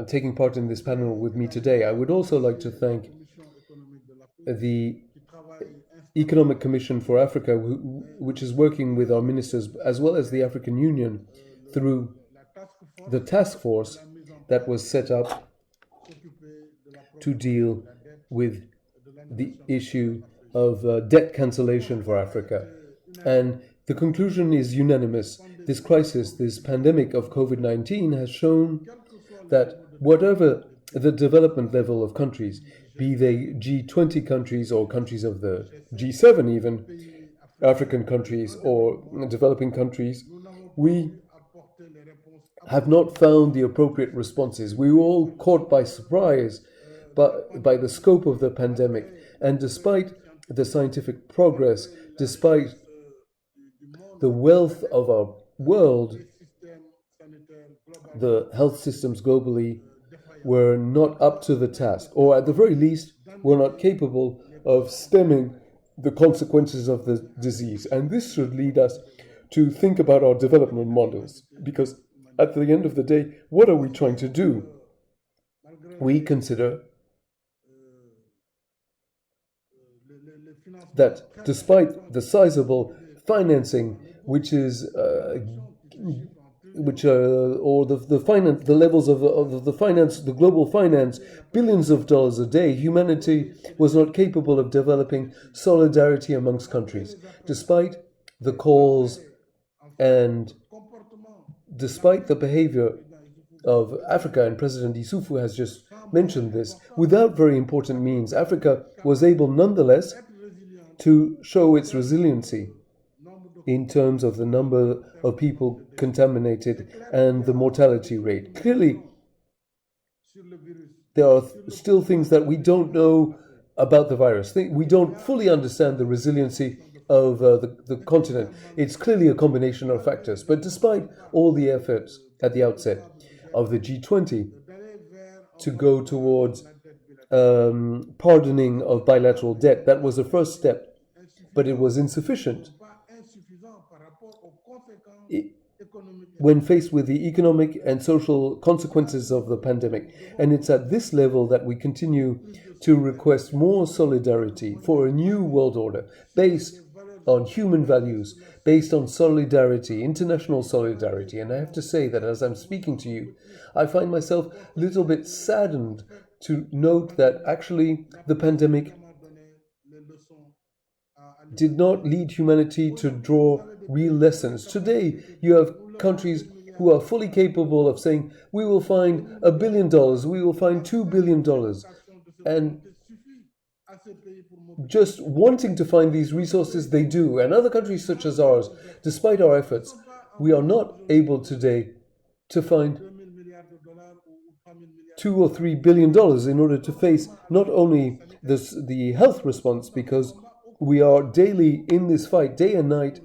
taking part in this panel with me today. I would also like to thank the Economic Commission for Africa, which is working with our ministers, as well as the African Union, through the task force that was set up to deal with the issue of debt cancellation for Africa. And the conclusion is unanimous. This crisis, this pandemic of COVID-19 has shown that whatever the development level of countries, be they G20 countries or countries of the G7 even, African countries or developing countries, we have not found the appropriate responses. We were all caught by surprise by the scope of the pandemic. And despite the scientific progress, despite the wealth of our world, the health systems globally were not up to the task, or at the very least, were not capable of stemming the consequences of the disease. And this should lead us to think about our development models, because at the end of the day, what are we trying to do? We consider that despite the sizable financing, which is the levels of the finance, the global finance, billions of dollars a day, humanity was not capable of developing solidarity amongst countries, despite the calls and despite the behavior of Africa, and President ISSOUFOU has just mentioned this. Without very important means, Africa was able nonetheless to show its resiliency in terms of the number of people contaminated and the mortality rate. Clearly, there are still things that we don't know about the virus. We don't fully understand the resiliency of the continent. It's clearly a combination of factors. But despite all the efforts at the outset of the G20 to go towards pardoning of bilateral debt, that was the first step, but it was insufficient. When faced with the economic and social consequences of the pandemic. And it's at this level that we continue to request more solidarity for a new world order based on human values, based on solidarity, international solidarity. And I have to say that as I'm speaking to you, I find myself a little bit saddened to note that actually the pandemic did not lead humanity to draw real lessons. Today, you have countries who are fully capable of saying, we will find $1 billion, we will find $2 billion. And just wanting to find these resources, they do. And other countries such as ours, despite our efforts, we are not able today to find $2 or $3 billion in order to face not only the health response, because we are daily in this fight, day and night,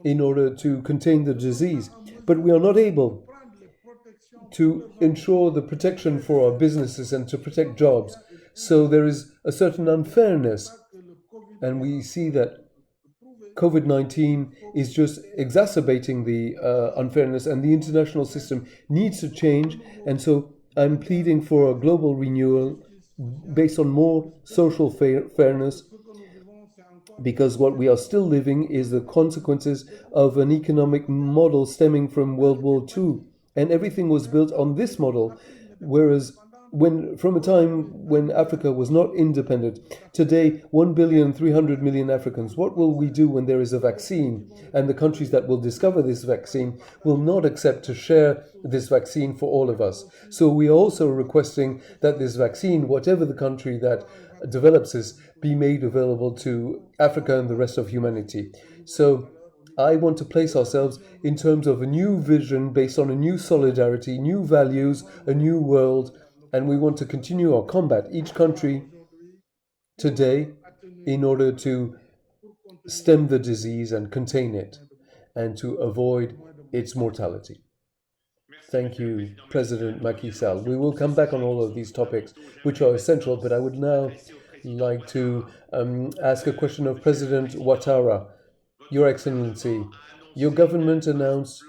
in order to contain the disease. But we are not able to ensure the protection for our businesses and to protect jobs. So there is a certain unfairness. And we see that COVID-19 is just exacerbating the unfairness, and the international system needs to change. And so I'm pleading for a global renewal based on more social fairness, because what we are still living is the consequences of an economic model stemming from World War II. And everything was built on this model, whereas from a time when Africa was not independent, today 1.3 billion Africans, what will we do when there is a vaccine? And the countries that will discover this vaccine will not accept to share this vaccine for all of us. So we are also requesting that this vaccine, whatever the country that develops this, be made available to Africa and the rest of humanity. So I want to place ourselves in terms of a new vision based on a new solidarity, new values, a new world, and we want to continue our combat, each country today, in order to stem the disease and contain it, and to avoid its mortality. Thank you, President Macky Sall. We will come back on all of these topics, which are essential, but I would now like to ask a question of President Ouattara. Your Excellency, your government announced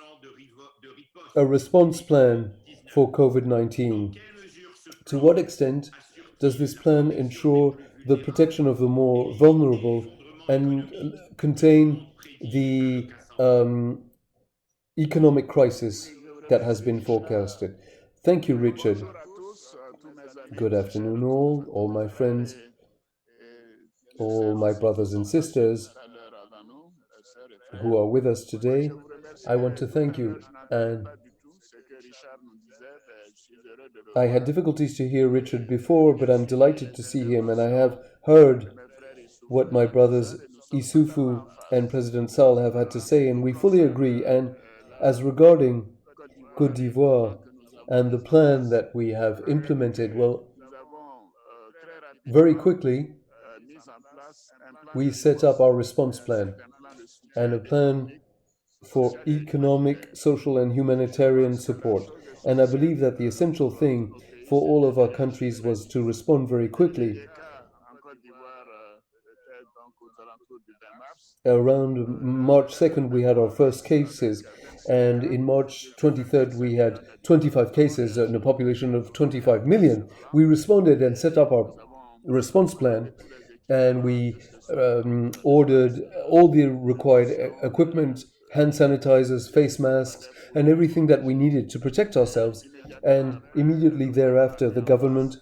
a response plan for COVID-19. To what extent does this plan ensure the protection of the more vulnerable and contain the economic crisis that has been forecasted? Thank you, Richard. Good afternoon, all my friends, all my brothers and sisters who are with us today. I want to thank you. And I had difficulties to hear Richard before, but I'm delighted to see him, and I have heard what my brothers ISSOUFOU and President SALL have had to say, and we fully agree. And as regarding Côte d'Ivoire and the plan that we have implemented, well, very quickly, we set up our response plan and a plan for economic, social, and humanitarian support. And I believe that the essential thing for all of our countries was to respond very quickly. Around March 2nd, we had our first cases, and in March 23rd, we had 25 cases in a population of 25 million. We responded and set up our response plan, and we ordered all the required equipment, hand sanitizers, face masks, and everything that we needed to protect ourselves. And immediately thereafter, the government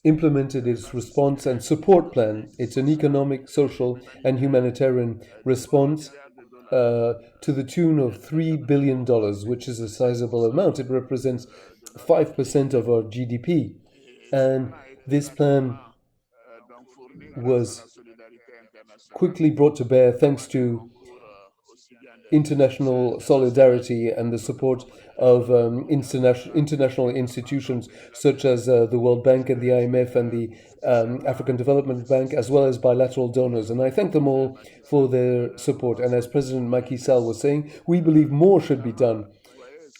implemented its response and support plan. It's an economic, social, and humanitarian response to the tune of $3 billion, which is a sizable amount. It represents 5% of our GDP. And this plan was quickly brought to bear thanks to international solidarity and the support of international institutions such as the World Bank and the IMF and the African Development Bank, as well as bilateral donors. And I thank them all for their support. And as President Macky Sall was saying, we believe more should be done.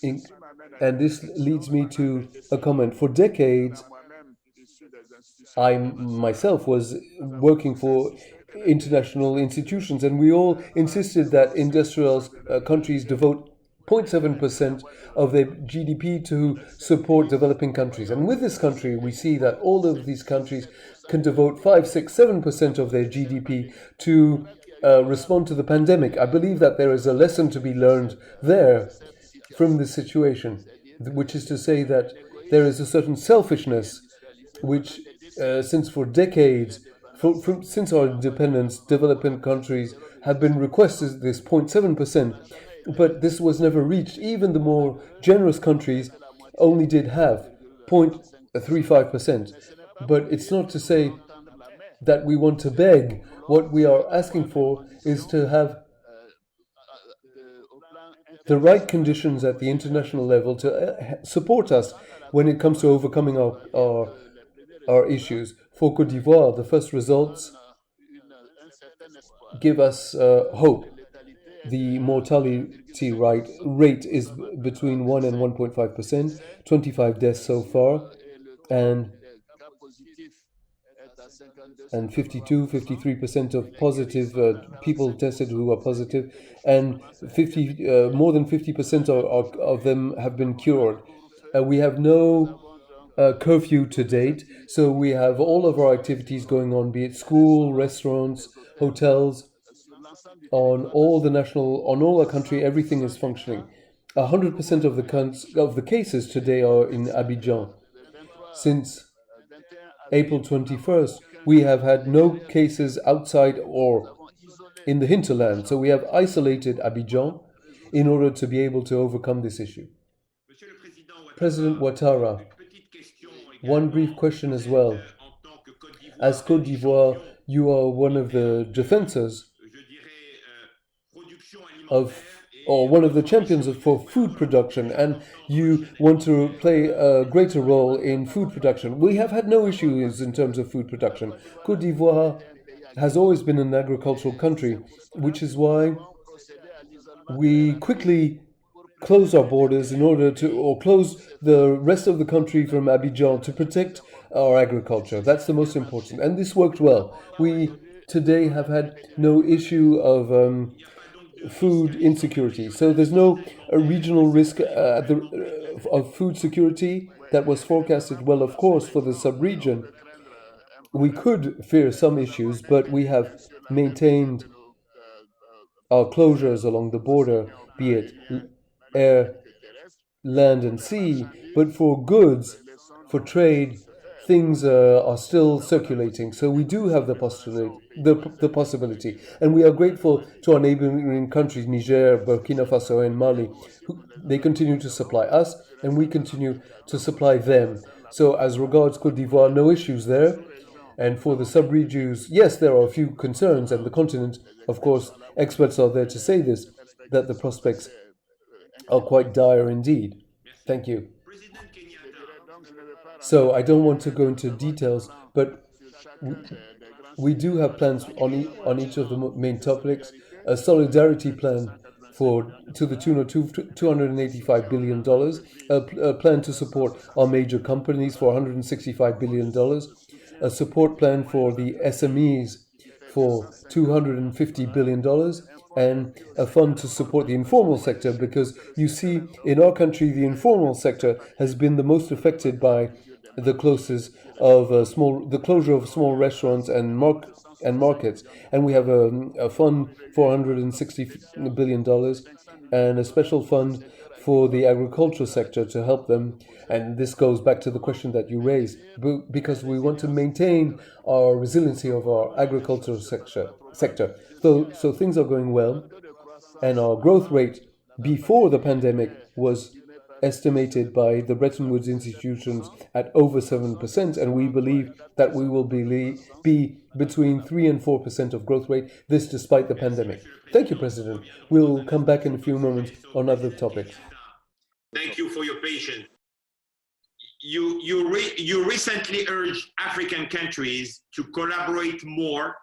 And this leads me to a comment. For decades, I myself was working for international institutions, and we all insisted that industrial countries devote 0.7% of their GDP to support developing countries. And with this country, we see that all of these countries can devote 5, 6, 7% of their GDP to respond to the pandemic. I believe that there is a lesson to be learned there from this situation, which is to say that there is a certain selfishness which, since for decades, since our independence, developing countries have been requested this 0.7%, but this was never reached. Even the more generous countries only did have 0.35%. But it's not to say that we want to beg. What we are asking for is to have the right conditions at the international level to support us when it comes to overcoming our issues. For Côte d'Ivoire, the first results give us hope. The mortality rate is between 1 and 1.5%, 25 deaths so far, and 53% of positive people tested who are positive, and more than 50% of them have been cured. We have no curfew to date, so we have all of our activities going on, be it school, restaurants, hotels, on all our country. Everything is functioning. 100% of the cases today are in Abidjan. Since April 21st, we have had no cases outside or in the hinterland. So we have isolated Abidjan in order to be able to overcome this issue. President Ouattara, one brief question as well. As Côte d'Ivoire, you are one of the defenders or one of the champions for food production, and you want to play a greater role in food production. We have had no issues in terms of food production. Côte d'Ivoire has always been an agricultural country, which is why we quickly close our borders or close the rest of the country from Abidjan to protect our agriculture. That's the most important. And this worked well. We today have had no issue of food insecurity. So there's no regional risk of food security that was forecasted. Well, of course, for the sub-region, we could fear some issues, but we have maintained our closures along the border, be it air, land and sea, but for goods, for trade, things are still circulating. So we do have the possibility. And we are grateful to our neighboring countries, Niger, Burkina Faso, and Mali. They continue to supply us, and we continue to supply them. So as regards Côte d'Ivoire, no issues there. And for the sub-regions, yes, there are a few concerns, and the continent, of course, experts are there to say this, that the prospects are quite dire indeed. Thank you. So I don't want to go into details, but we do have plans on each of the main topics. A solidarity plan to the tune of $285 billion, a plan to support our major companies for $165 billion, a support plan for the SMEs for $250 billion, and a fund to support the informal sector, because you see, in our country, the informal sector has been the most affected by the closure of small restaurants and markets. And we have a fund for $160 billion and a special fund for the agricultural sector to help them. And this goes back to the question that you raised, because we want to maintain our resiliency of our agricultural sector. So things are going well, and our growth rate before the pandemic was estimated by the Bretton Woods institutions at over 7%, and we believe that we will be between 3 and 4% of growth rate, this despite the pandemic. Thank you, President. We'll come back in a few moments on other topics. Thank you for your patience. You recently urged African countries to collaborate more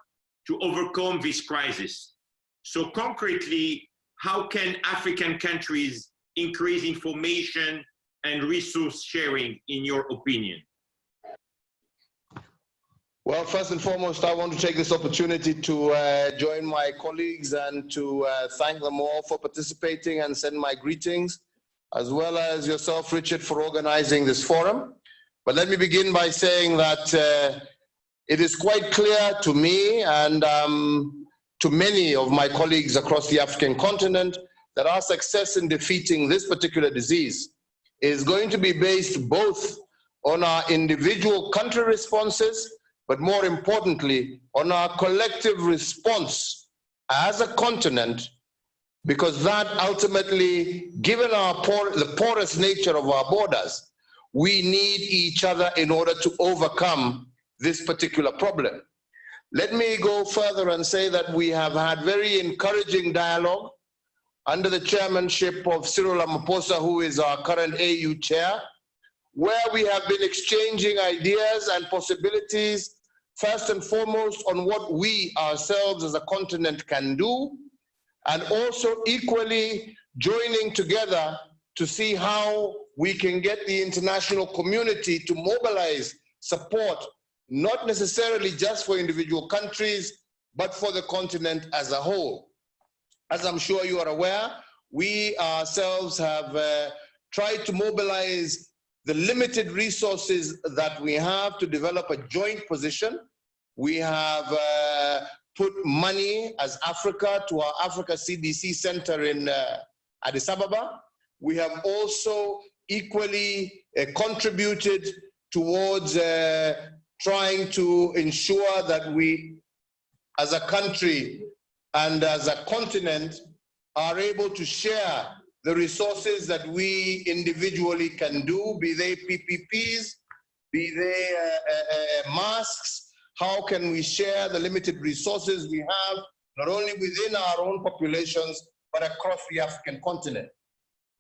to overcome this crisis. So concretely, how can African countries increase information and resource sharing, in your opinion? Well, first and foremost, I want to take this opportunity to join my colleagues and to thank them all for participating and send my greetings, as well as yourself, Richard, for organizing this forum. But let me begin by saying that it is quite clear to me and to many of my colleagues across the African continent that our success in defeating this particular disease is going to be based both on our individual country responses, but more importantly, on our collective response as a continent, because that ultimately, given the porous nature of our borders, we need each other in order to overcome this particular problem. Let me go further and say that we have had very encouraging dialogue under the chairmanship of Cyril Ramaphosa, who is our current AU chair, where we have been exchanging ideas and possibilities, first and foremost on what we ourselves as a continent can do, and also equally joining together to see how we can get the international community to mobilize support, not necessarily just for individual countries, but for the continent as a whole. As I'm sure you are aware, we ourselves have tried to mobilize the limited resources that we have to develop a joint position. We have put money as Africa to our Africa CDC Center in Addis Ababa. We have also equally contributed towards trying to ensure that we, as a country and as a continent, are able to share the resources that we individually can do, be they PPPs, be they masks. How can we share the limited resources we have, not only within our own populations, but across the African continent?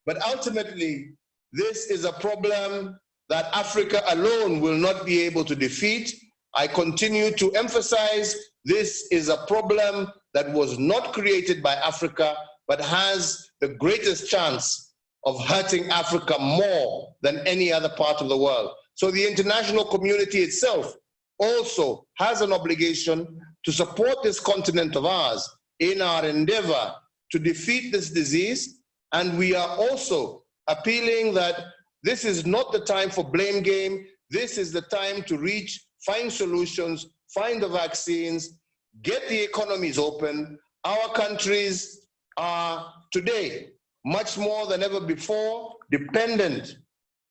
But ultimately, this is a problem that Africa alone will not be able to defeat. I continue to emphasize this is a problem that was not created by Africa, but has the greatest chance of hurting Africa more than any other part of the world. So the international community itself also has an obligation to support this continent of ours in our endeavor to defeat this disease. And we are also appealing that this is not the time for blame game. This is the time to reach, find solutions, find the vaccines, get the economies open. Our countries are today, much more than ever before, dependent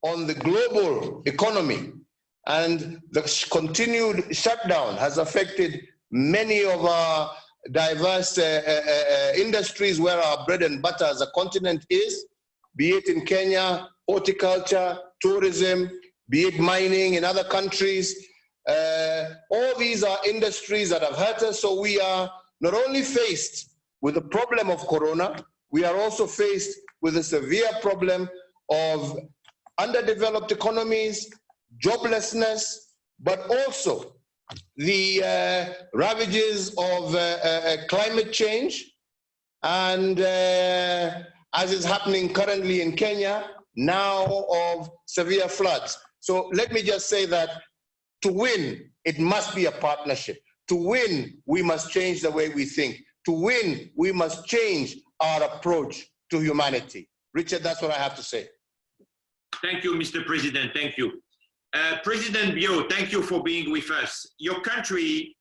on the global economy. And the continued shutdown has affected many of our diverse industries where our bread and butter as a continent is, be it in Kenya, horticulture, tourism, be it mining in other countries. All these are industries that have hurt us. So we are not only faced with the problem of corona, we are also faced with a severe problem of underdeveloped economies, joblessness, but also the ravages of climate change, and as is happening currently in Kenya, now of severe floods. So let me just say that to win, it must be a partnership. To win, we must change the way we think. To win, we must change our approach to humanity. Richard, that's what I have to say. Thank you, Mr. President. Thank you. President Bio, thank you for being with us. Your country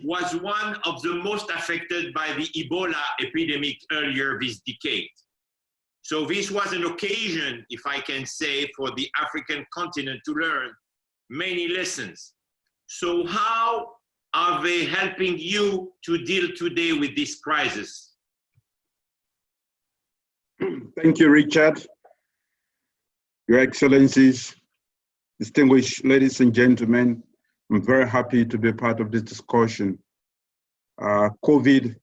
was one of the most affected by the Ebola epidemic earlier this decade. So this was an occasion, if I can say, for the African continent to learn many lessons. So how are they helping you to deal today with this crisis? Thank you, Richard. Your Excellencies, distinguished ladies and gentlemen, I'm very happy to be part of this discussion. COVID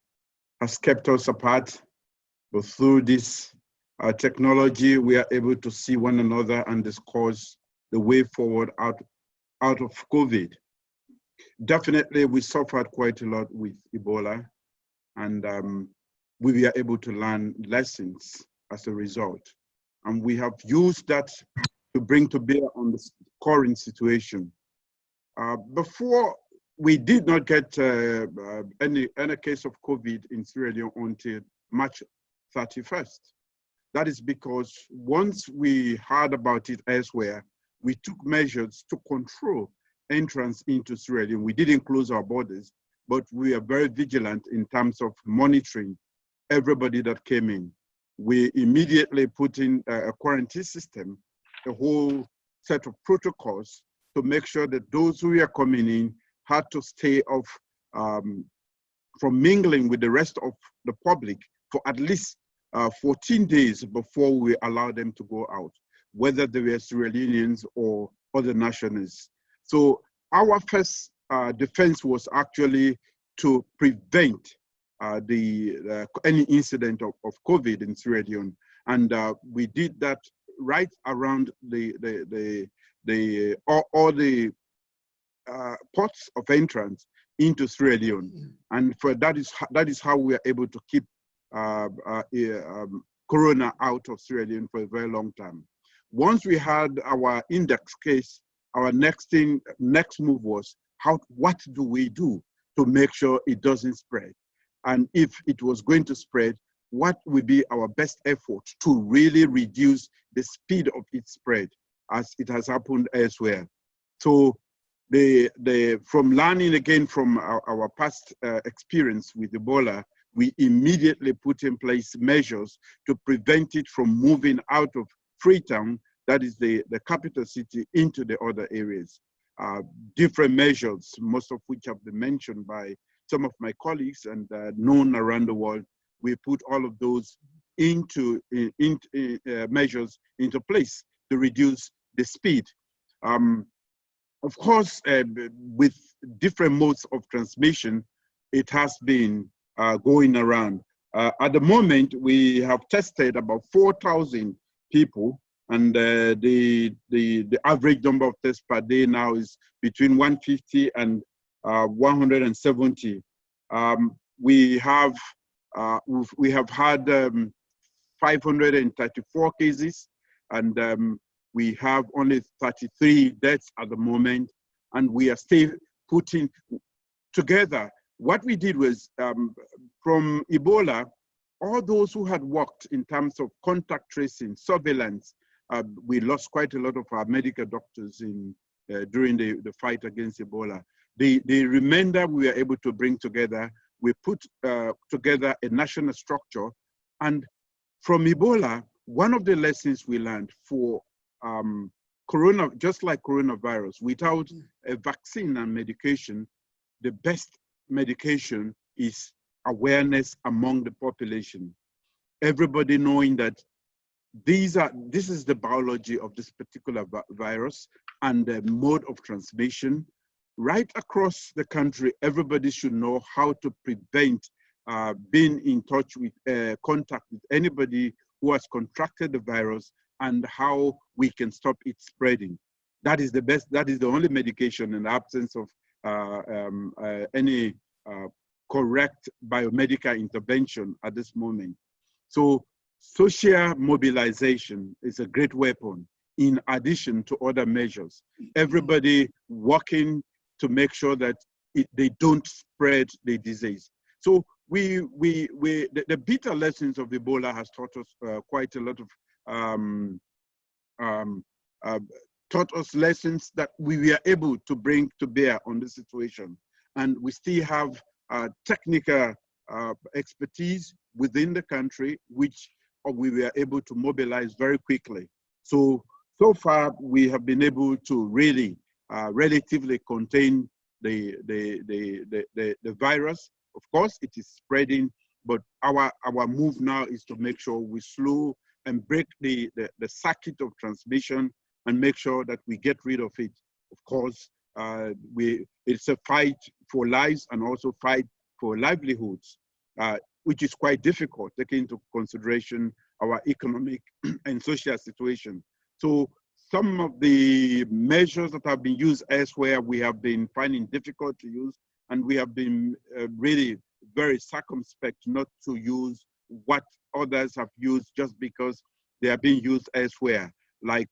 has kept us apart, but through this technology, we are able to see one another and discuss the way forward out of COVID. Definitely, we suffered quite a lot with Ebola, and we were able to learn lessons as a result. And we have used that to bring to bear on the current situation. Before, we did not get any case of COVID in Sierra Leone until March 31st. That is because once we heard about it elsewhere, we took measures to control entrance into Sierra Leone. We didn't close our borders, but we are very vigilant in terms of monitoring everybody that came in. We immediately put in a quarantine system, a whole set of protocols to make sure that those who are coming in had to stay off from mingling with the rest of the public for at least 14 days before we allow them to go out, whether they were Sierra Leoneans or other nationals. So our first defense was actually to prevent any incident of COVID in Sierra Leone, and we did that right around all the ports of entrance into Sierra Leone, and for that is how we are able to keep Corona out of Sierra Leone for a very long time. Once we had our index case, our next move was what do we do to make sure it doesn't spread? And if it was going to spread, what would be our best effort to really reduce the speed of its spread as it has happened elsewhere? So from learning again from our past experience with Ebola, we immediately put in place measures to prevent it from moving out of Freetown, that is the capital city, into the other areas. Different measures, most of which have been mentioned by some of my colleagues and known around the world. We put all of those measures into place to reduce the speed. Of course, with different modes of transmission, it has been going around. At the moment, we have tested about 4,000 people, and the average number of tests per day now is between 150 and 170. We have had 534 cases, and we have only 33 deaths at the moment, and we are still putting together. What we did was, from Ebola, all those who had worked in terms of contact tracing, surveillance, we lost quite a lot of our medical doctors during the fight against Ebola. The remainder we were able to bring together, we put together a national structure. And from Ebola, one of the lessons we learned for just like coronavirus, without a vaccine and medication, the best medication is awareness among the population. Everybody knowing that this is the biology of this particular virus and the mode of transmission. Right across the country, everybody should know how to prevent being in touch with contact with anybody who has contracted the virus and how we can stop it spreading. That is the best, that is the only medication in the absence of any correct biomedical intervention at this moment. So social mobilization is a great weapon in addition to other measures. Everybody working to make sure that they don't spread the disease. So the bitter lessons of Ebola has taught us quite a lot of taught us lessons that we were able to bring to bear on the situation. And we still have technical expertise within the country, which we were able to mobilize very quickly. So far, we have been able to really relatively contain the virus. Of course, it is spreading, but our move now is to make sure we slow and break the circuit of transmission and make sure that we get rid of it. Of course, it's a fight for lives and also fight for livelihoods, which is quite difficult, taking into consideration our economic and social situation. So some of the measures that have been used elsewhere, we have been finding difficult to use, and we have been really very circumspect not to use what others have used just because they are being used elsewhere, like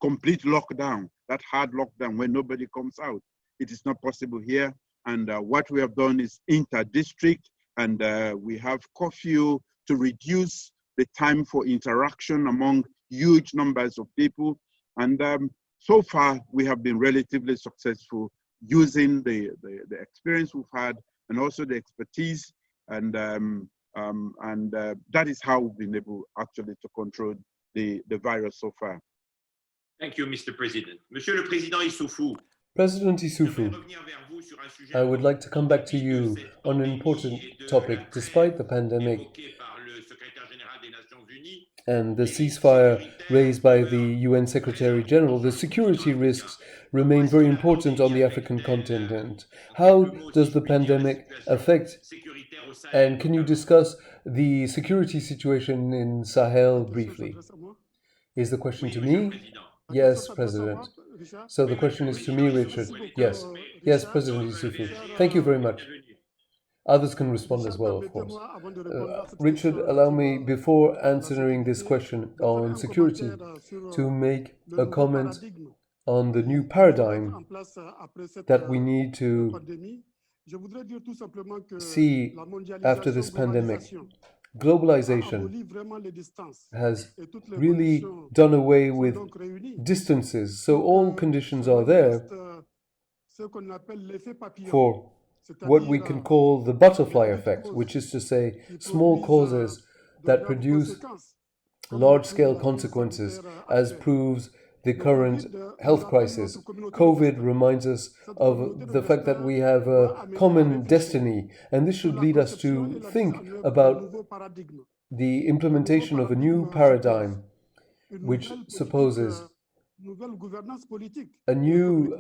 complete lockdown, that hard lockdown when nobody comes out. It is not possible here. And what we have done is inter-district, and we have curfew to reduce the time for interaction among huge numbers of people. And so far, we have been relatively successful using the experience we've had and also the expertise. And that is how we've been able actually to control the virus so far. Thank you, Mr. President. Monsieur le Président ISSOUFOU. President ISSOUFOU, I would like to come back to you on an important topic. Despite the pandemic and the ceasefire raised by the UN Secretary General, the security risks remain very important on the African continent. How does the pandemic affect, and can you discuss the security situation in Sahel briefly? Is the question to me? Yes, President. So the question is to me, Richard. Yes. Yes, President ISSOUFOU. Thank you very much. Others can respond as well, of course. Richard, allow me, before answering this question on security, to make a comment on the new paradigm that we need to see after this pandemic. Globalization has really done away with distances, so all conditions are there for what we can call the butterfly effect, which is to say small causes that produce large-scale consequences, as proves the current health crisis. COVID reminds us of the fact that we have a common destiny, and this should lead us to think about the implementation of a new paradigm, which supposes a new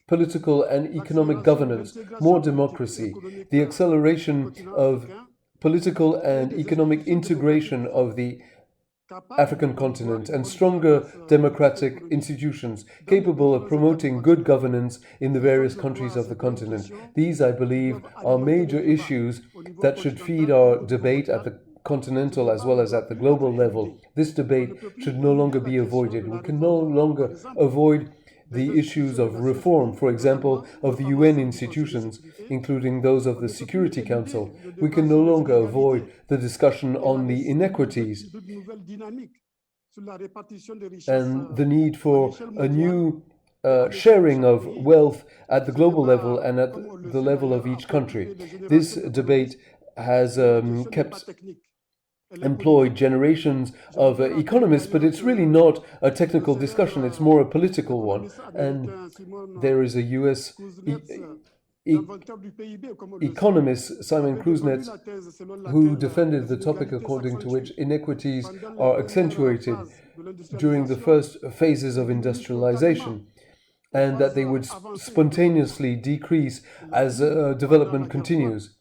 political and economic governance, more democracy, the acceleration of political and economic integration of the African continent, and stronger democratic institutions capable of promoting good governance in the various countries of the continent. These, I believe, are major issues that should feed our debate at the continental as well as at the global level. This debate should no longer be avoided. We can no longer avoid the issues of reform, for example, of the UN institutions, including those of the Security Council. We can no longer avoid the discussion on the inequities and the need for a new sharing of wealth at the global level and at the level of each country. This debate has kept employed generations of economists, but it's really not a technical discussion, it's more a political one. And there is a US economist, Simon Kuznets, who defended the topic according to which inequities are accentuated during the first phases of industrialization, and that they would spontaneously decrease as development continues.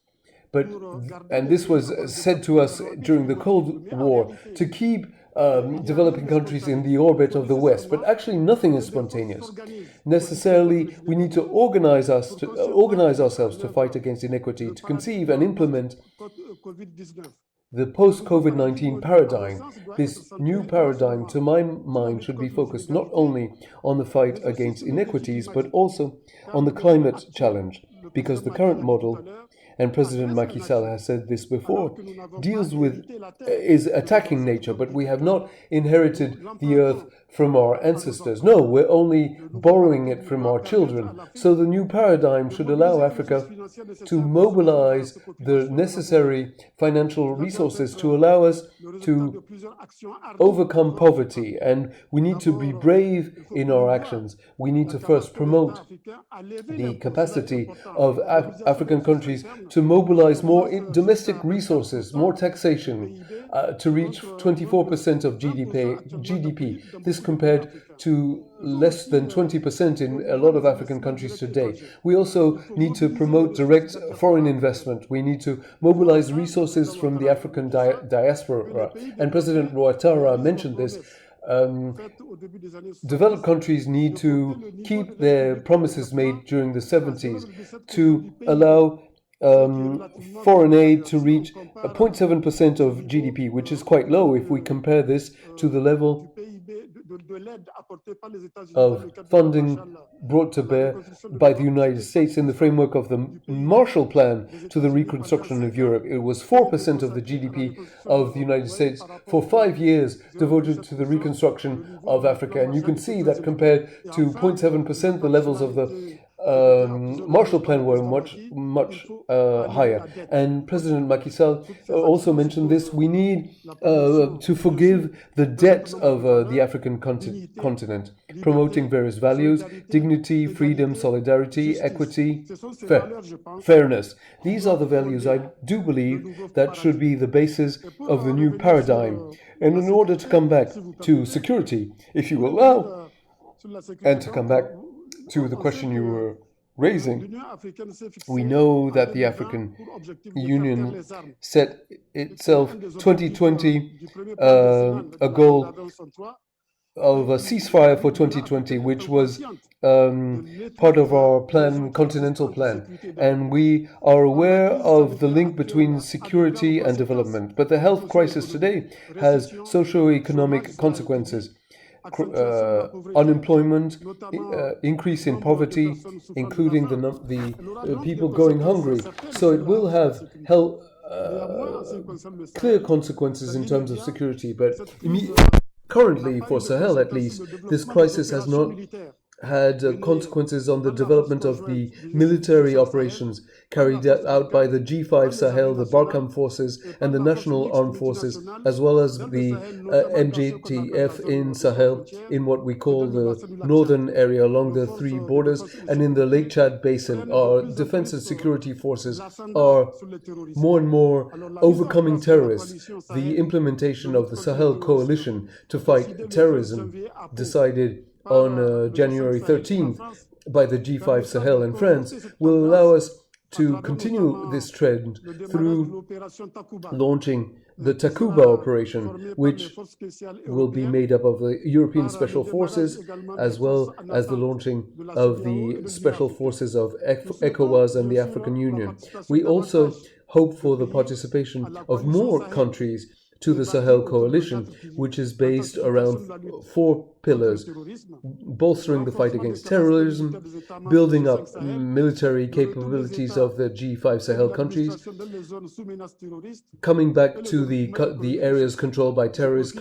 And this was said to us during the Cold War to keep developing countries in the orbit of the West, but actually nothing is spontaneous. Necessarily, we need to organize ourselves to fight against inequity, to conceive and implement the post-COVID-19 paradigm. This new paradigm, to my mind, should be focused not only on the fight against inequities, but also on the climate challenge, because the current model, and President Macky has said this before, is attacking nature, but we have not inherited the earth from our ancestors. No, we're only borrowing it from our children. So the new paradigm should allow Africa to mobilize the necessary financial resources to allow us to overcome poverty. And we need to be brave in our actions. We need to first promote the capacity of African countries to mobilize more domestic resources, more taxation, to reach 24% of GDP. This compared to less than 20% in a lot of African countries today. We also need to promote direct foreign investment. We need to mobilize resources from the African diaspora. And President OUATTARA mentioned this. Developed countries need to keep their promises made during the 70s to allow foreign aid to reach 0.7% of GDP, which is quite low if we compare this to the level of funding brought to bear by the United States in the framework of the Marshall Plan to the reconstruction of Europe. It was 4% of the GDP of the United States for 5 years devoted to the reconstruction of Africa. And you can see that compared to 0.7%, the levels of the Marshall Plan were much higher. And President Macky also mentioned this. We need to forgive the debt of the African continent, promoting various values: dignity, freedom, solidarity, equity, fairness. These are the values, I do believe, that should be the basis of the new paradigm. And in order to come back to security, if you allow, and to come back to the question you were raising, we know that the African Union set itself 2020 a goal of a ceasefire for 2020, which was part of our plan, continental plan. And we are aware of the link between security and development. But the health crisis today has socioeconomic consequences. Unemployment, increase in poverty, including the people going hungry. So it will have clear consequences in terms of security. But currently, for Sahel at least, this crisis has not had consequences on the development of the military operations carried out by the G5 Sahel, the Barkhane forces, and the National Armed Forces, as well as the MJTF in Sahel, in what we call the northern area along the three borders, and in the Lake Chad Basin. Our defense and security forces are more and more overcoming terrorists. The implementation of the Sahel Coalition to fight terrorism, decided on January 13th by the G5 Sahel and France, will allow us to continue this trend through launching the Takuba operation, which will be made up of the European Special Forces, as well as the launching of the Special Forces of ECOWAS and the African Union. We also hope for the participation of more countries to the Sahel Coalition, which is based around 4 pillars: bolstering the fight against terrorism, building up military capabilities of the G5 Sahel countries, coming back to the areas controlled by terrorists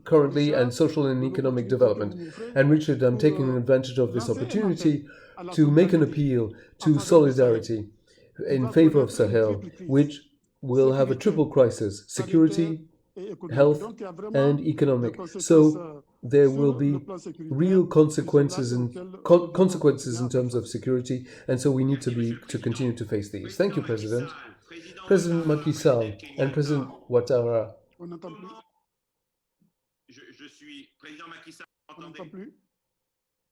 currently, and social and economic development. And Richard, I'm taking advantage of this opportunity to make an appeal to solidarity in favor of Sahel, which will have a triple crisis: security, health, and economic. So there will be real consequences in terms of security, and so we need to continue to face these. Thank you, President. President Macky Sall and President Ouattara.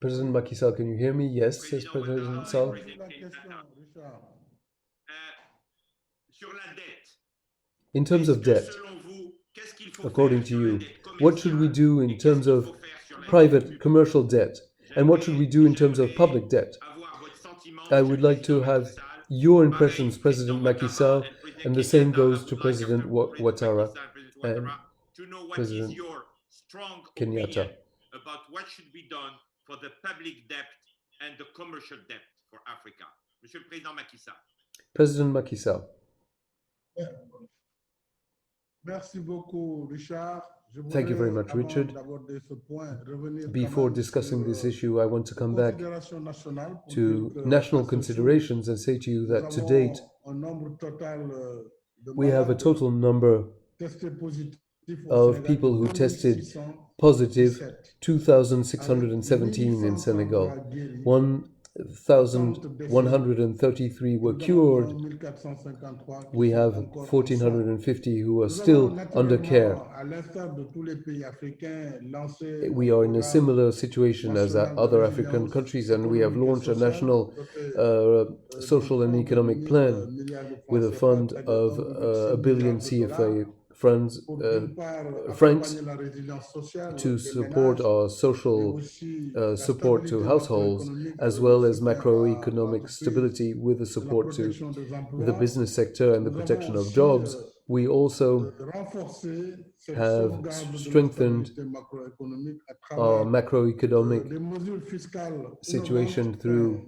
President Macky Sall, can you hear me? Yes, says President Sall. In terms of debt, according to you, what should we do in terms of private commercial debt? And what should we do in terms of public debt? I would like to have your impressions, President Macky Sall, and the same goes to President Ouattara and President KENYATTA. About what should be done for the public debt and the commercial debt for Africa. Monsieur le Président Macky Sall. President Macky Sall. Thank you very much, Richard. Before discussing this issue, I want to come back to national considerations and say to you that to date, we have a total number of people who tested positive, 2,617 in Senegal. 1,133 were cured. We have 1,450 who are still under care. We are in a similar situation as other African countries, and we have launched a national social and economic plan with a fund of 1 billion CFA francs to support our social support to households, as well as macroeconomic stability with the support to the business sector and the protection of jobs. We also have strengthened our macroeconomic situation through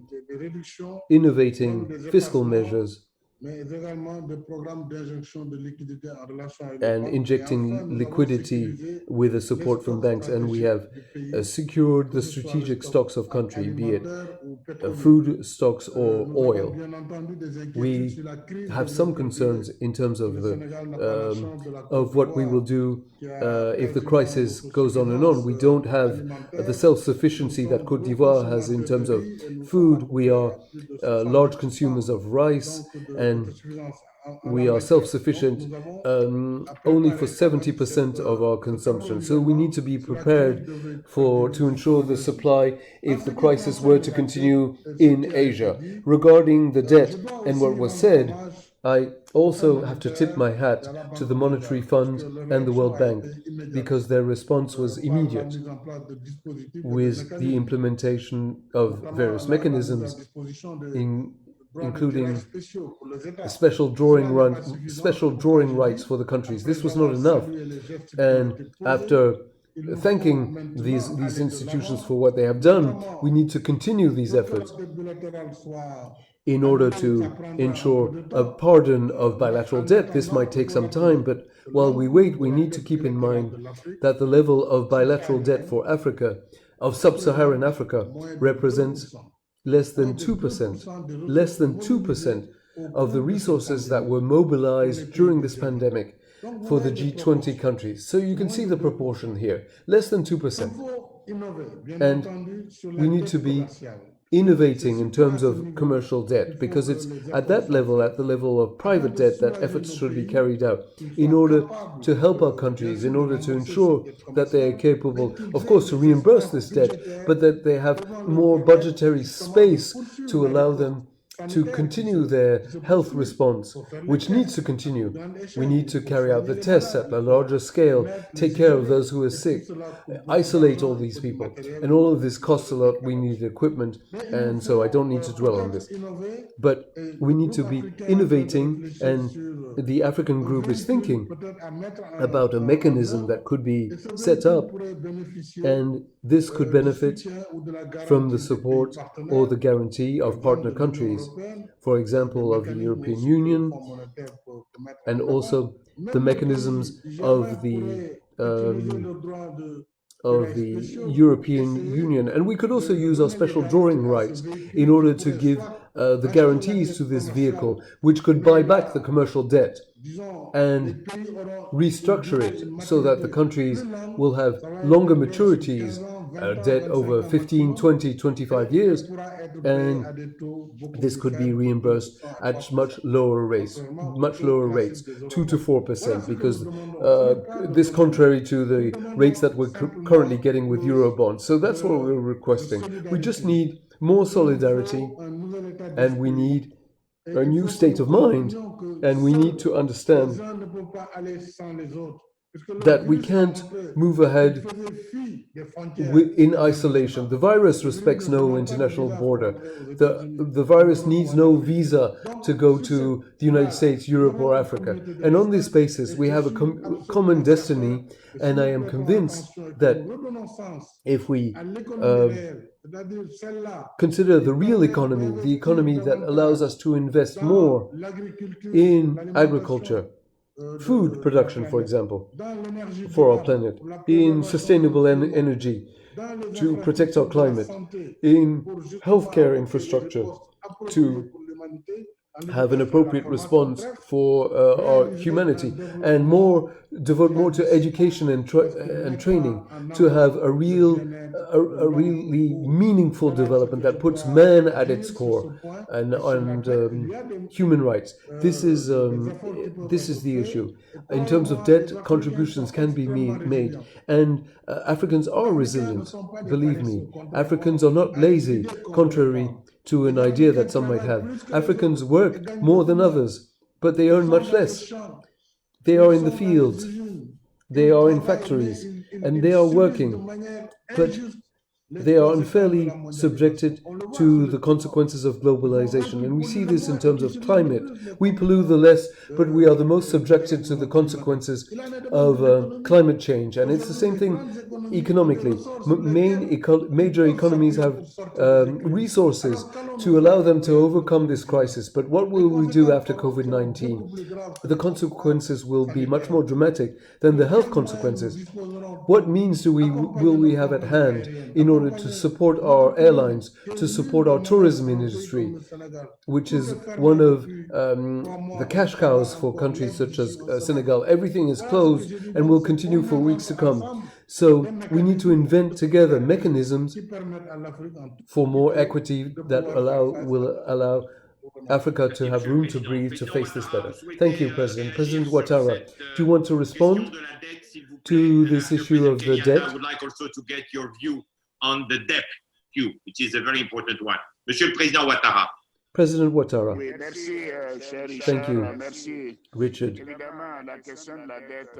innovating fiscal measures and injecting liquidity with the support from banks. And we have secured the strategic stocks of country, be it food stocks or oil. We have some concerns in terms of what we will do if the crisis goes on and on. We don't have the self-sufficiency that Côte d'Ivoire has in terms of food. We are large consumers of rice, and we are self-sufficient only for 70% of our consumption. So we need to be prepared to ensure the supply if the crisis were to continue in Asia. Regarding the debt and what was said, I also have to tip my hat to the Monetary Fund and the World Bank, because their response was immediate with the implementation of various mechanisms, including special drawing rights for the countries. This was not enough, and after thanking these institutions for what they have done, we need to continue these efforts in order to ensure a pardon of bilateral debt. This might take some time, but while we wait, we need to keep in mind that the level of bilateral debt for Africa, of sub-Saharan Africa, represents less than 2% of the resources that were mobilized during this pandemic for the G20 countries. So you can see the proportion here, less than 2%. And we need to be innovating in terms of commercial debt, because it's at that level, at the level of private debt, that efforts should be carried out in order to help our countries, in order to ensure that they are capable, of course, to reimburse this debt, but that they have more budgetary space to allow them to continue their health response, which needs to continue. We need to carry out the tests at a larger scale, take care of those who are sick, isolate all these people. And all of this costs a lot. We need equipment, and so I don't need to dwell on this. But we need to be innovating, and the African group is thinking about a mechanism that could be set up, and this could benefit from the support or the guarantee of partner countries, for example, of the European Union, and also the mechanisms of the European Union. And we could also use our special drawing rights in order to give the guarantees to this vehicle, which could buy back the commercial debt and restructure it so that the countries will have longer maturities, debt over 15, 20, 25 years, and this could be reimbursed at much lower rates, 2 to 4%, because this contrary to the rates that we're currently getting with Eurobonds. So that's what we're requesting. We just need more solidarity, and we need a new state of mind, and we need to understand that we can't move ahead in isolation. The virus respects no international border. The virus needs no visa to go to the United States, Europe, or Africa. And on this basis, we have a common destiny, and I am convinced that if we consider the real economy, the economy that allows us to invest more in agriculture, food production, for example, for our planet, in sustainable energy to protect our climate, in healthcare infrastructure to have an appropriate response for our humanity, and devote more to education and training to have a really meaningful development that puts man at its core, and human rights. This is the issue. In terms of debt, contributions can be made, and Africans are resilient. Believe me, Africans are not lazy, contrary to an idea that some might have. Africans work more than others, but they earn much less. They are in the fields, they are in factories, and they are working, but they are unfairly subjected to the consequences of globalization. And we see this in terms of climate. We pollute the less, but we are the most subjected to the consequences of climate change. And it's the same thing economically. Major economies have resources to allow them to overcome this crisis. But what will we do after COVID-19? The consequences will be much more dramatic than the health consequences. What means will we have at hand in order to support our airlines, to support our tourism industry, which is one of the cash cows for countries such as Senegal? Everything is closed and will continue for weeks to come. So we need to invent together mechanisms for more equity that will allow Africa to have room to breathe to face this better. Thank you, President. President Ouattara, do you want to respond to this issue of the debt? I would like also to get your view on the debt issue, which is a very important one. Monsieur le Président Ouattara. President Ouattara. Thank you, Richard.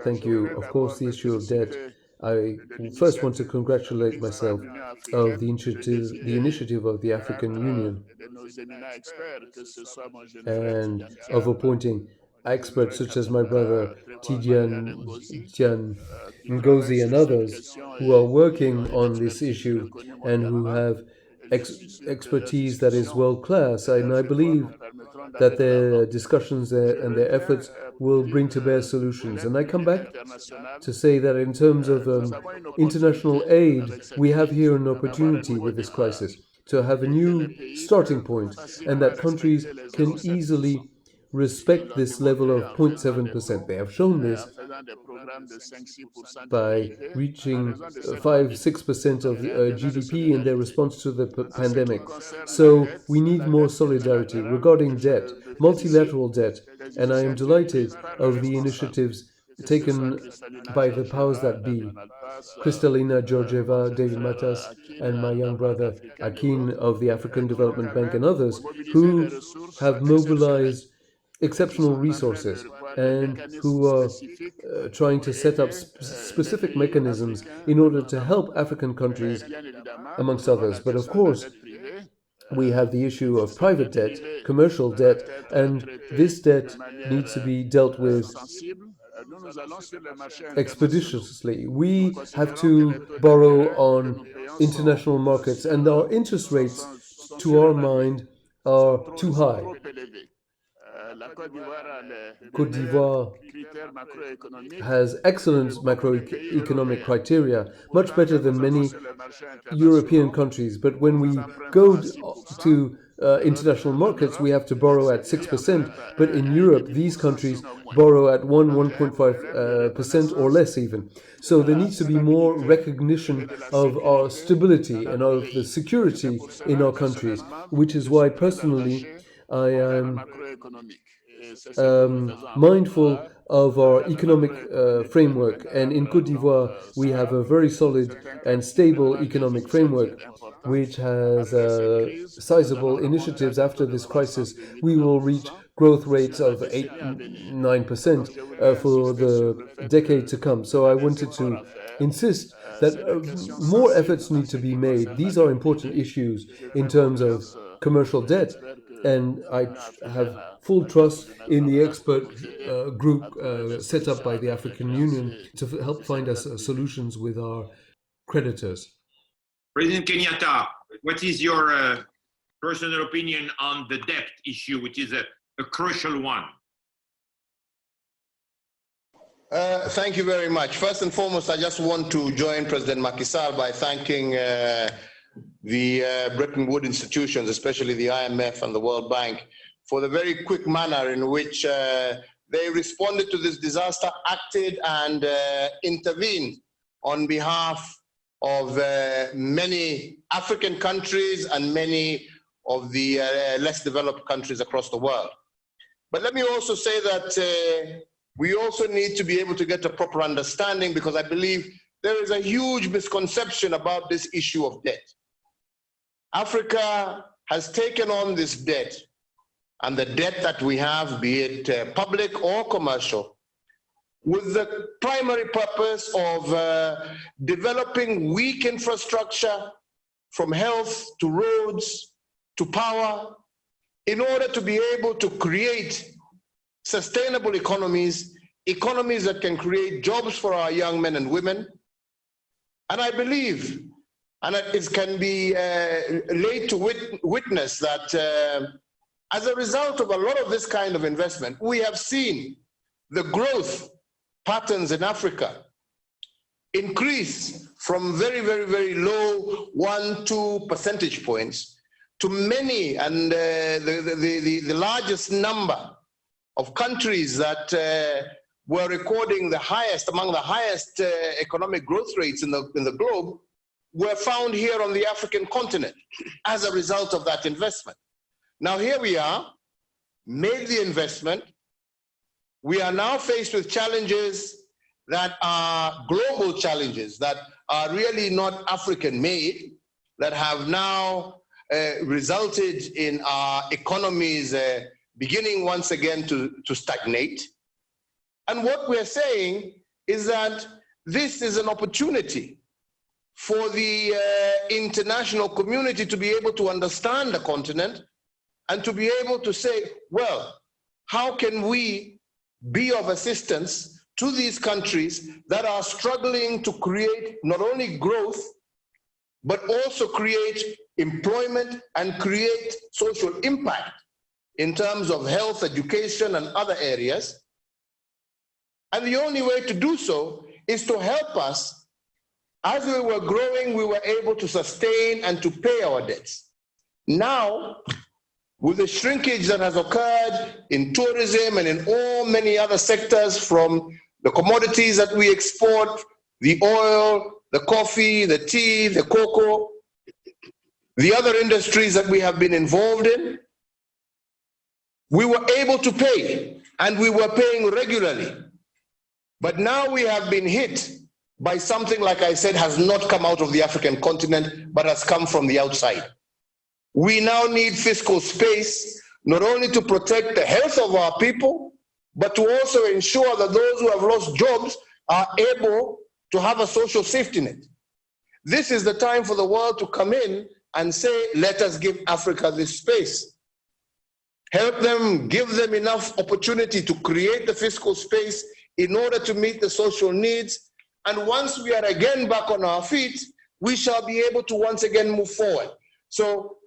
Thank you. Of course, the issue of debt. I first want to congratulate myself of the initiative of the African Union and of appointing experts such as my brother Tidiane Ngozi and others who are working on this issue and who have expertise that is world-class. And I believe that their discussions and their efforts will bring to bear solutions. And I come back to say that in terms of international aid, we have here an opportunity with this crisis to have a new starting point, and that countries can easily respect this level of 0.7%. They have shown this by reaching 5-6% of GDP in their response to the pandemic. So we need more solidarity regarding debt, multilateral debt, and I am delighted of the initiatives taken by the powers that be, Kristalina Georgieva, David Matas, and my young brother Akin of the African Development Bank and others, who have mobilized exceptional resources and who are trying to set up specific mechanisms in order to help African countries, amongst others. But of course, we have the issue of private debt, commercial debt, and this debt needs to be dealt with expeditiously. We have to borrow on international markets, and our interest rates, to our mind, are too high. Côte d'Ivoire has excellent macroeconomic criteria, much better than many European countries. But when we go to international markets, we have to borrow at 6%. But in Europe, these countries borrow at 1.5% or less even. So there needs to be more recognition of our stability and of the security in our countries, which is why personally I am mindful of our economic framework. And in Côte d'Ivoire, we have a very solid and stable economic framework, which has sizable initiatives. After this crisis, we will reach growth rates of 8-9% for the decade to come. So I wanted to insist that more efforts need to be made. These are important issues in terms of commercial debt, and I have full trust in the expert group set up by the African Union to help find us solutions with our creditors. President KENYATTA, what is your personal opinion on the debt issue, which is a crucial one? Thank you very much. First and foremost, I just want to join President Macky Sall by thanking the Bretton Woods institutions, especially the IMF and the World Bank, for the very quick manner in which they responded to this disaster, acted and intervened on behalf of many African countries and many of the less developed countries across the world. But let me also say that we also need to be able to get a proper understanding, because I believe there is a huge misconception about this issue of debt. Africa has taken on this debt, and the debt that we have, be it public or commercial, with the primary purpose of developing weak infrastructure, from health to roads to power, in order to be able to create sustainable economies, economies that can create jobs for our young men and women. And I believe, and it can be laid to witness, that as a result of a lot of this kind of investment, we have seen the growth patterns in Africa increase from very, very, very low 1-2 percentage points to many, and the largest number of countries that were recording the highest, among the highest economic growth rates in the globe, were found here on the African continent as a result of that investment. Now here we are, made the investment. We are now faced with challenges that are global challenges, that are really not African made, that have now resulted in our economies beginning once again to stagnate. And what we're saying is that this is an opportunity for the international community to be able to understand the continent and to be able to say, well, how can we be of assistance to these countries that are struggling to create not only growth, but also create employment and create social impact in terms of health, education, and other areas. And the only way to do so is to help us. As we were growing, we were able to sustain and to pay our debts. Now, with the shrinkage that has occurred in tourism and in all many other sectors, from the commodities that we export, the oil, the coffee, the tea, the cocoa, the other industries that we have been involved in, we were able to pay, and we were paying regularly. But now we have been hit by something, like I said, has not come out of the African continent, but has come from the outside. We now need fiscal space, not only to protect the health of our people, but to also ensure that those who have lost jobs are able to have a social safety net. This is the time for the world to come in and say, let us give Africa this space. Help them, give them enough opportunity to create the fiscal space in order to meet the social needs. And once we are again back on our feet, we shall be able to once again move forward. So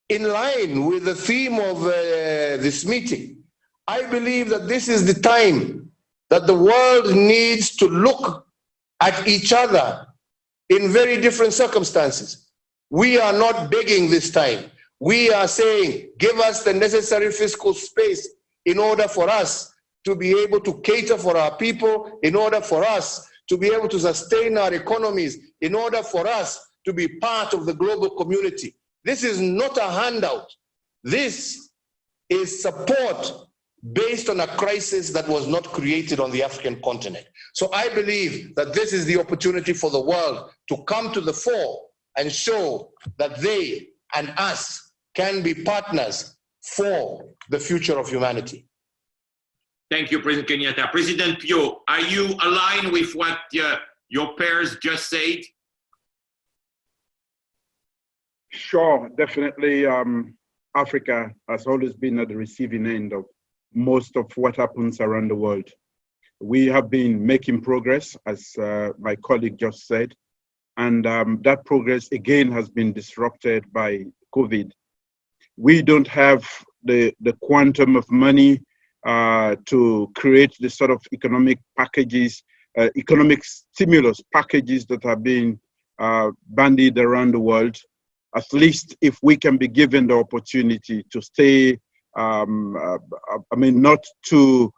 in line with the theme of this meeting, I believe that this is the time that the world needs to look at each other in very different circumstances. We are not begging this time. We are saying, give us the necessary fiscal space in order for us to be able to cater for our people, in order for us to be able to sustain our economies, in order for us to be part of the global community. This is not a handout. This is support based on a crisis that was not created on the African continent. So I believe that this is the opportunity for the world to come to the fore and show that they and us can be partners for the future of humanity. Thank you, President Kenyatta. President Pio, are you aligned with what your peers just said? Sure, definitely. Africa has always been at the receiving end of most of what happens around the world. We have been making progress, as my colleague just said, and that progress again has been disrupted by COVID. We don't have the quantum of money to create the sort of economic packages, economic stimulus packages that are being bandied around the world. At least if we can be given the opportunity to stay, not to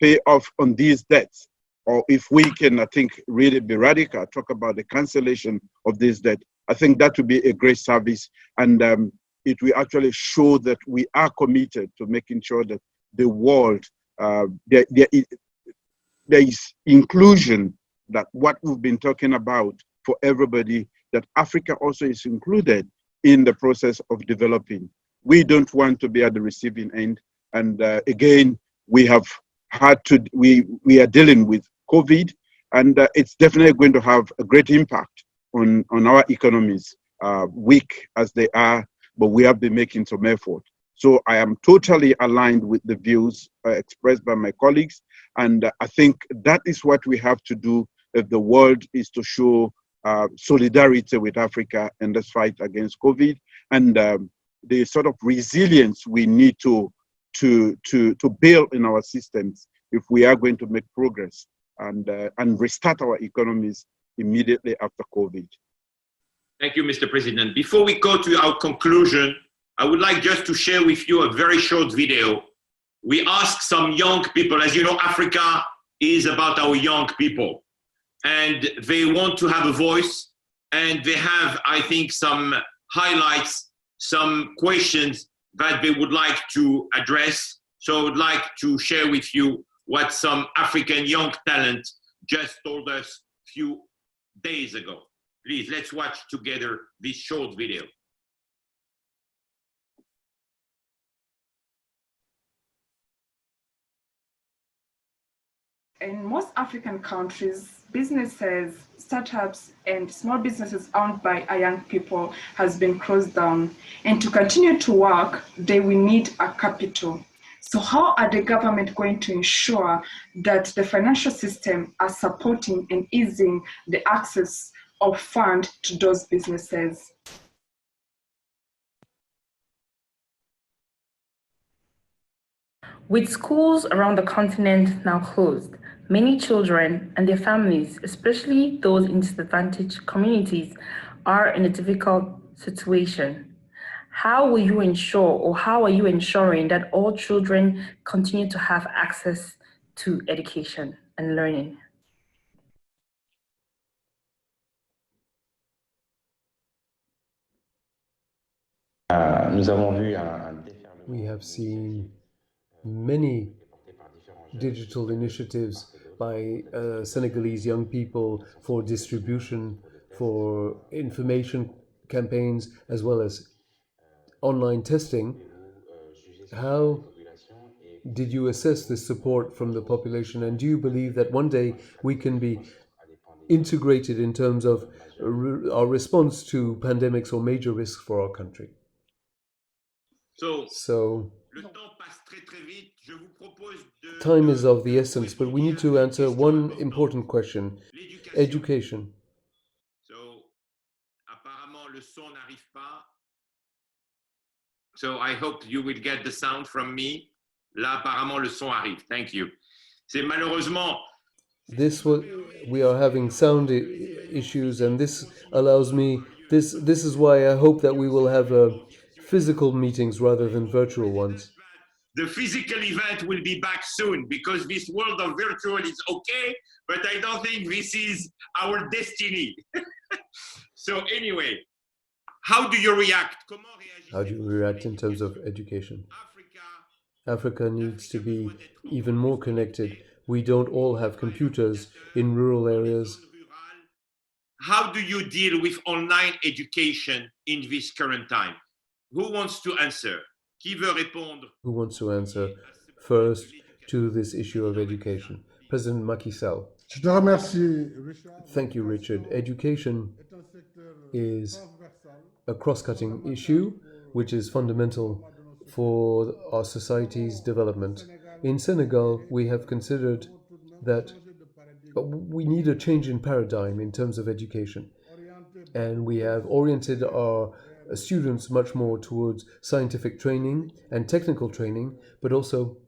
pay off on these debts, or if we can, I think, really be radical, talk about the cancellation of this debt, I think that would be a great service. And it will actually show that we are committed to making sure that the world, there is inclusion, that what we've been talking about for everybody, that Africa also is included in the process of developing. We don't want to be at the receiving end. And again, we have had to, we are dealing with COVID, and it's definitely going to have a great impact on our economies, weak as they are, but we have been making some effort. So I am totally aligned with the views expressed by my colleagues. And I think that is what we have to do if the world is to show solidarity with Africa in this fight against COVID, and the sort of resilience we need to build in our systems if we are going to make progress and restart our economies immediately after COVID. Thank you, Mr. President. Before we go to our conclusion, I would like just to share with you a very short video. We asked some young people, as you know, Africa is about our young people, and they want to have a voice, and they have, I think, some highlights, some questions that they would like to address. So I would like to share with you what some African young talent just told us a few days ago. Please, let's watch together this short video. In most African countries, businesses, startups, and small businesses owned by young people has been closed down. And to continue to work, they will need a capital. So how are the government going to ensure that the financial system are supporting and easing the access of funds to those businesses? With schools around the continent now closed, many children and their families, especially those in disadvantaged communities, are in a difficult situation. How will you ensure, or how are you ensuring that all children continue to have access to education and learning? We have seen many digital initiatives by Senegalese young people for distribution, for information campaigns, as well as online testing. How did you assess this support from the population, and do you believe that one day we can be integrated in terms of our response to pandemics or major risks for our country? So time is of the essence, but we need to answer one important question: education. So I hope you will get the sound from me. Là, apparemment, le son arrive. Thank you. C'est malheureusement. We are having sound issues, and this allows me. This is why I hope that we will have physical meetings rather than virtual ones. The physical event will be back soon, because this world of virtual is okay, but I don't think this is our destiny. So anyway, how do you react? How do you react in terms of education? Africa needs to be even more connected. We don't all have computers in rural areas. How do you deal with online education in this current time? Who wants to answer? Qui veut répondre? Who wants to answer first to this issue of education? President Macky Sall. Thank you, Richard. Education is a cross-cutting issue which is fundamental for our society's development. In Senegal, we have considered that we need a change in paradigm in terms of education. And we have oriented our students much more towards scientific training and technical training, but also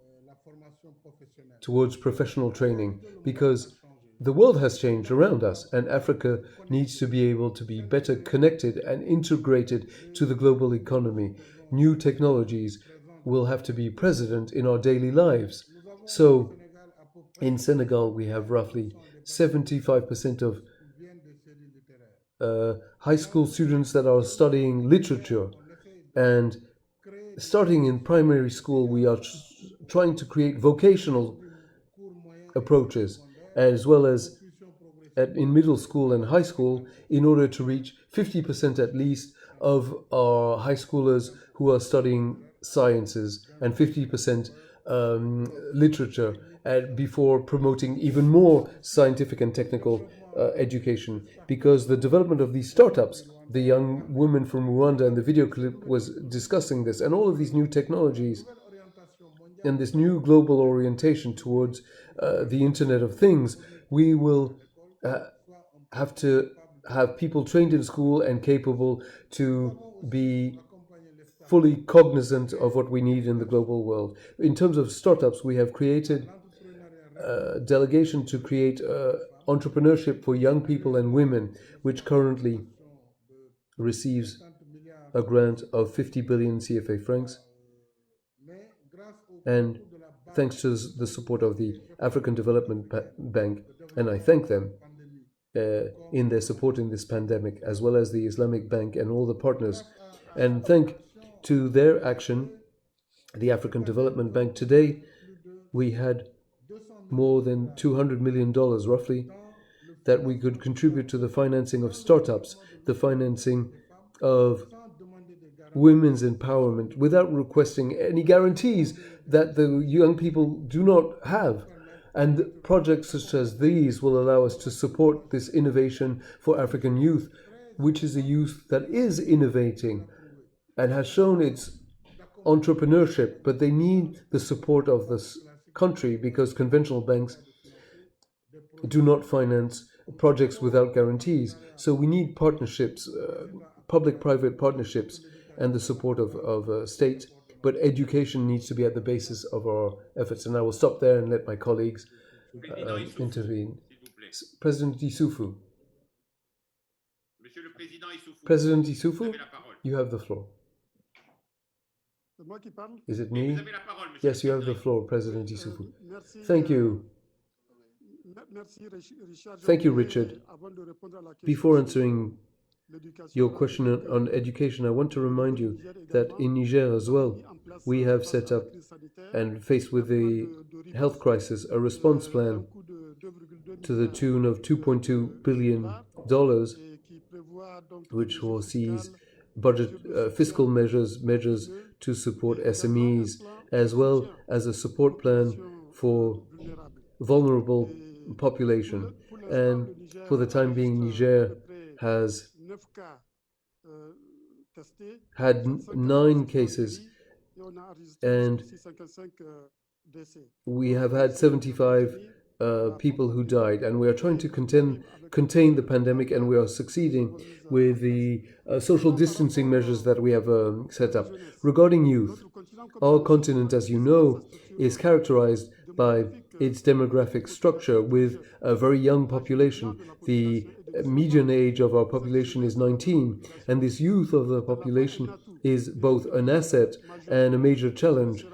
towards professional training, because the world has changed around us, and Africa needs to be able to be better connected and integrated to the global economy. New technologies will have to be present in our daily lives. So, in Senegal, we have roughly 75% of high school students that are studying literature. And starting in primary school, we are trying to create vocational approaches, as well as in middle school and high school, in order to reach 50% at least of our high schoolers who are studying sciences and 50% literature, before promoting even more scientific and technical education. Because the development of these startups, the young woman from Rwanda in the video clip was discussing this, and all of these new technologies and this new global orientation towards the Internet of Things, we will have to have people trained in school and capable to be fully cognizant of what we need in the global world. In terms of startups, we have created a delegation to create entrepreneurship for young people and women, which currently receives a grant of 50 billion CFA francs. And thanks to the support of the African Development Bank, and I thank them in their support in this pandemic, as well as the Islamic Bank and all the partners. And thank to their action, the African Development Bank, today we had more than $200 million roughly that we could contribute to the financing of startups, the financing of women's empowerment, without requesting any guarantees that the young people do not have. And projects such as these will allow us to support this innovation for African youth, which is a youth that is innovating and has shown its entrepreneurship, but they need the support of this country, because conventional banks do not finance projects without guarantees. So we need partnerships, public-private partnerships, and the support of state. But education needs to be at the basis of our efforts. And I will stop there and let my colleagues intervene. President ISSOUFOU. President ISSOUFOU, you have the floor. Is it me? Yes, you have the floor, President ISSOUFOU. Thank you. Thank you, Richard. Before answering your question on education, I want to remind you that in Niger as well, we have set up, and faced with the health crisis, a response plan to the tune of $2.2 billion, which foresees fiscal measures to support SMEs, as well as a support plan for vulnerable population. And for the time being, Niger has had 9 cases, and we have had 75 people who died, and we are trying to contain the pandemic, and we are succeeding with the social distancing measures that we have set up. Regarding youth, our continent, as you know, is characterized by its demographic structure with a very young population. The median age of our population is 19, and this youth of the population is both an asset and a major challenge.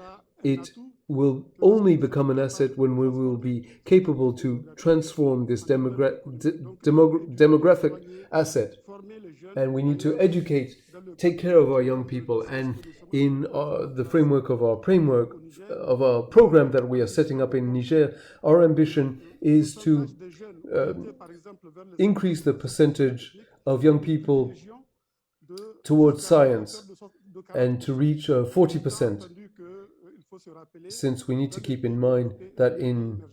It will only become an asset when we will be capable to transform this demographic asset. And we need to educate, take care of our young people. And in the framework of our program that we are setting up in Niger, our ambition is to increase the percentage of young people towards science and to reach 40%. Since we need to keep in mind that in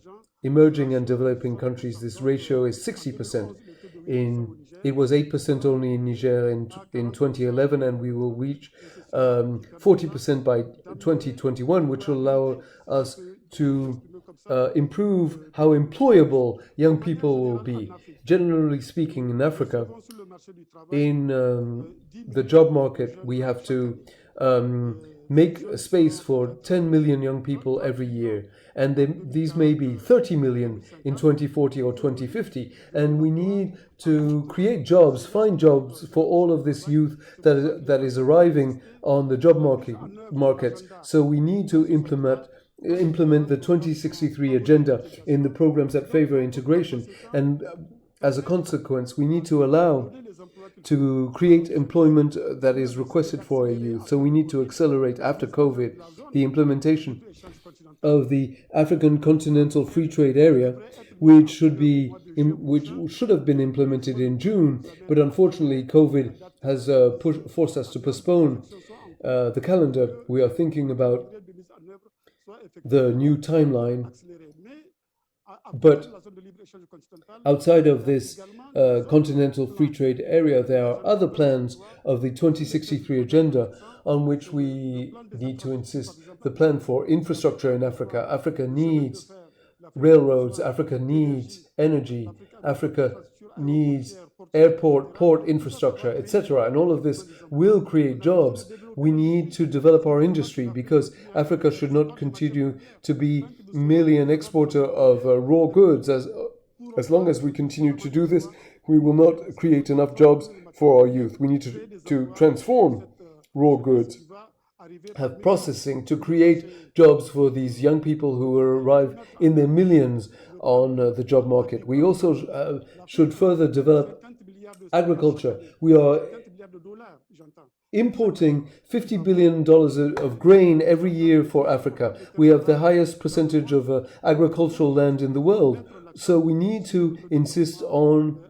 emerging and developing countries, this ratio is 60%. It was 8% only in Niger in 2011, and we will reach 40% by 2021, which will allow us to improve how employable young people will be. Generally speaking, in Africa, in the job market, we have to make a space for 10 million young people every year. And these may be 30 million in 2040 or 2050. And we need to create jobs, find jobs for all of this youth that is arriving on the job market. So we need to implement the 2063 agenda in the programs that favor integration. And as a consequence, we need to allow to create employment that is requested for our youth. So we need to accelerate, after COVID, the implementation of the African Continental Free Trade Area, which should have been implemented in June, but unfortunately COVID has forced us to postpone the calendar. We are thinking about the new timeline. But outside of this continental free trade area, there are other plans of the 2063 agenda on which we need to insist. The plan for infrastructure in Africa. Africa needs railroads, Africa needs energy, Africa needs airport, port infrastructure, etc. And all of this will create jobs. We need to develop our industry because Africa should not continue to be merely an exporter of raw goods. As long as we continue to do this, we will not create enough jobs for our youth. We need to transform raw goods, have processing to create jobs for these young people who will arrive in their millions on the job market. We also should further develop agriculture. We are importing $50 billion of grain every year for Africa. We have the highest percentage of agricultural land in the world. So we need to insist on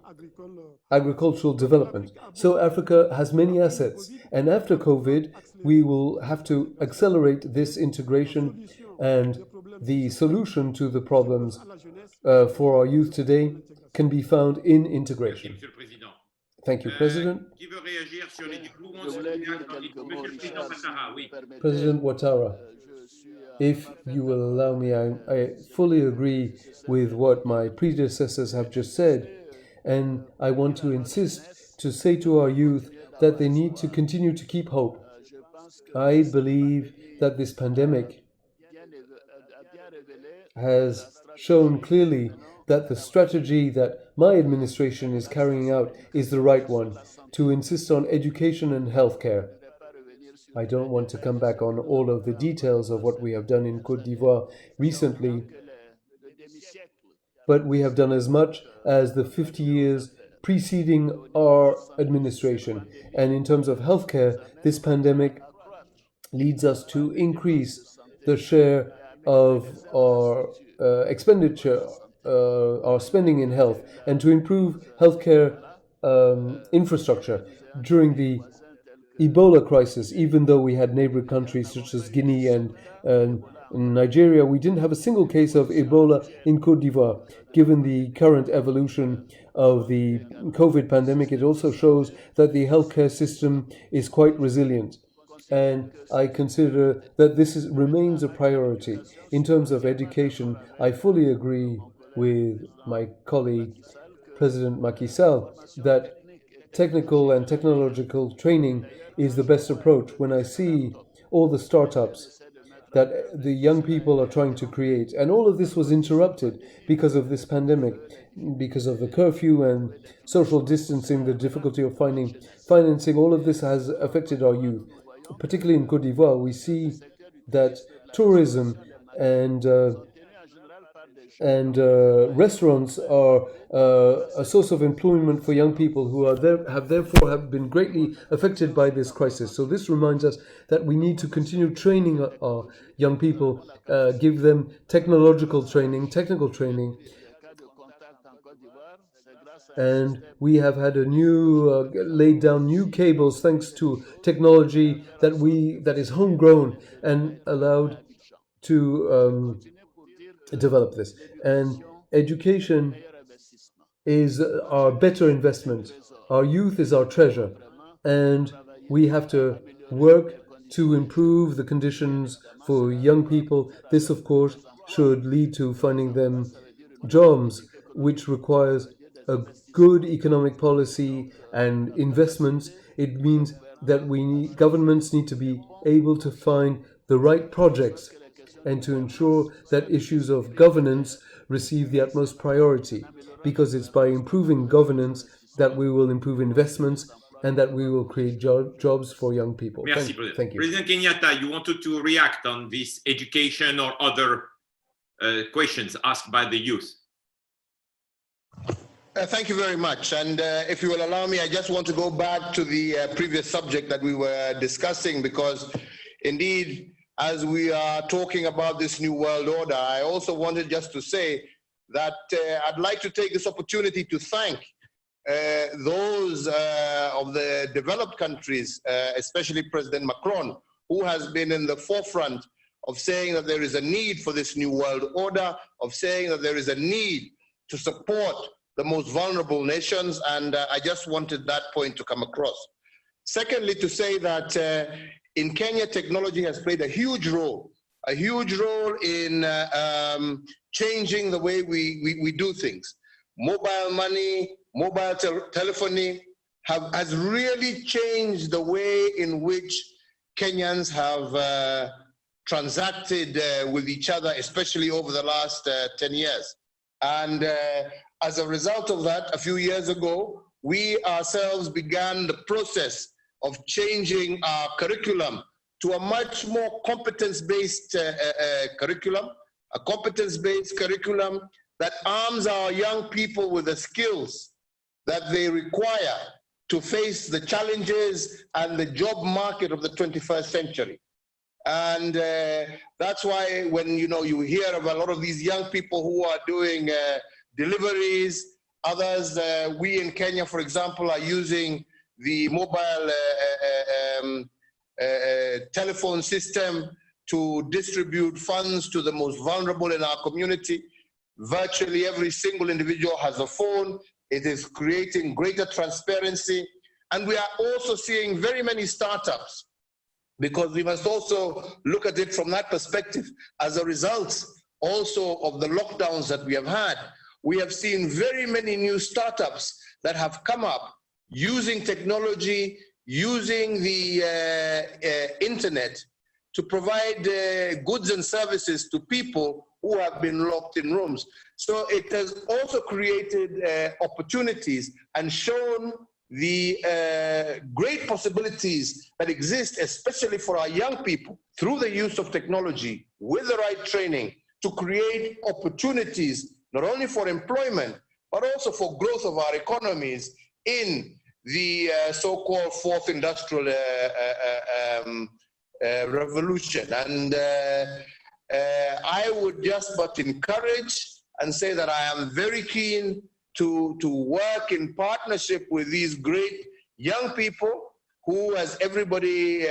agricultural development. So Africa has many assets. And after COVID, we will have to accelerate this integration, and the solution to the problems for our youth today can be found in integration. Thank you, President. President Ouattara, if you will allow me, I fully agree with what my predecessors have just said, and I want to insist to say to our youth that they need to continue to keep hope. I believe that this pandemic has shown clearly that the strategy that my administration is carrying out is the right one, to insist on education and healthcare. I don't want to come back on all of the details of what we have done in Côte d'Ivoire recently, but we have done as much as the 50 years preceding our administration. And in terms of healthcare, this pandemic leads us to increase the share of our expenditure, our spending in health, and to improve healthcare infrastructure during the Ebola crisis. Even though we had neighboring countries such as Guinea and Nigeria, we didn't have a single case of Ebola in Côte d'Ivoire. Given the current evolution of the COVID pandemic, it also shows that the healthcare system is quite resilient. And I consider that this remains a priority. In terms of education, I fully agree with my colleague, President Macky Sall, that technical and technological training is the best approach. When I see all the startups that the young people are trying to create, and all of this was interrupted because of this pandemic, because of the curfew and social distancing, the difficulty of finding financing, all of this has affected our youth. Particularly in Côte d'Ivoire, we see that tourism and restaurants are a source of employment for young people who are have been greatly affected by this crisis. So this reminds us that we need to continue training our young people, give them technical training. And we have had laid down new cables thanks to technology that is homegrown and allowed to develop this. And education is our better investment. Our youth is our treasure, and we have to work to improve the conditions for young people. This, of course, should lead to finding them jobs, which requires a good economic policy and investments. It means that governments need to be able to find the right projects and to ensure that issues of governance receive the utmost priority, because it's by improving governance that we will improve investments and that we will create jobs for young people. Merci, Thank you. President Kenyatta, you wanted to react on this education or other questions asked by the youth. Thank you very much. And if you will allow me, I just want to go back to the previous subject that we were discussing, because indeed, as we are talking about this new world order, I also wanted just to say that I'd like to take this opportunity to thank those of the developed countries, especially President Macron, who has been in the forefront of saying that there is a need for this new world order, of saying that there is a need to support the most vulnerable nations, and I just wanted that point to come across. Secondly, to say that in Kenya, technology has played a huge role in changing the way we do things. Mobile money, mobile telephony has really changed the way in which Kenyans have transacted with each other, especially over the last 10 years. And as a result of that, a few years ago, we ourselves began the process of changing our curriculum to a much more competence-based curriculum, a competence-based curriculum that arms our young people with the skills that they require to face the challenges and the job market of the 21st century. And that's why when you hear of a lot of these young people who are doing deliveries, others, we in Kenya, for example, are using the mobile telephone system to distribute funds to the most vulnerable in our community. Virtually every single individual has a phone. It is creating greater transparency. And we are also seeing very many startups, because we must also look at it from that perspective. As a result also of the lockdowns that we have had, we have seen very many new startups that have come up using technology, using the internet to provide goods and services to people who have been locked in rooms. So it has also created opportunities and shown the great possibilities that exist, especially for our young people, through the use of technology with the right training to create opportunities, not only for employment, but also for growth of our economies in the so-called fourth industrial revolution. And I would just but encourage and say that I am very keen to work in partnership with these great young people who, as everybody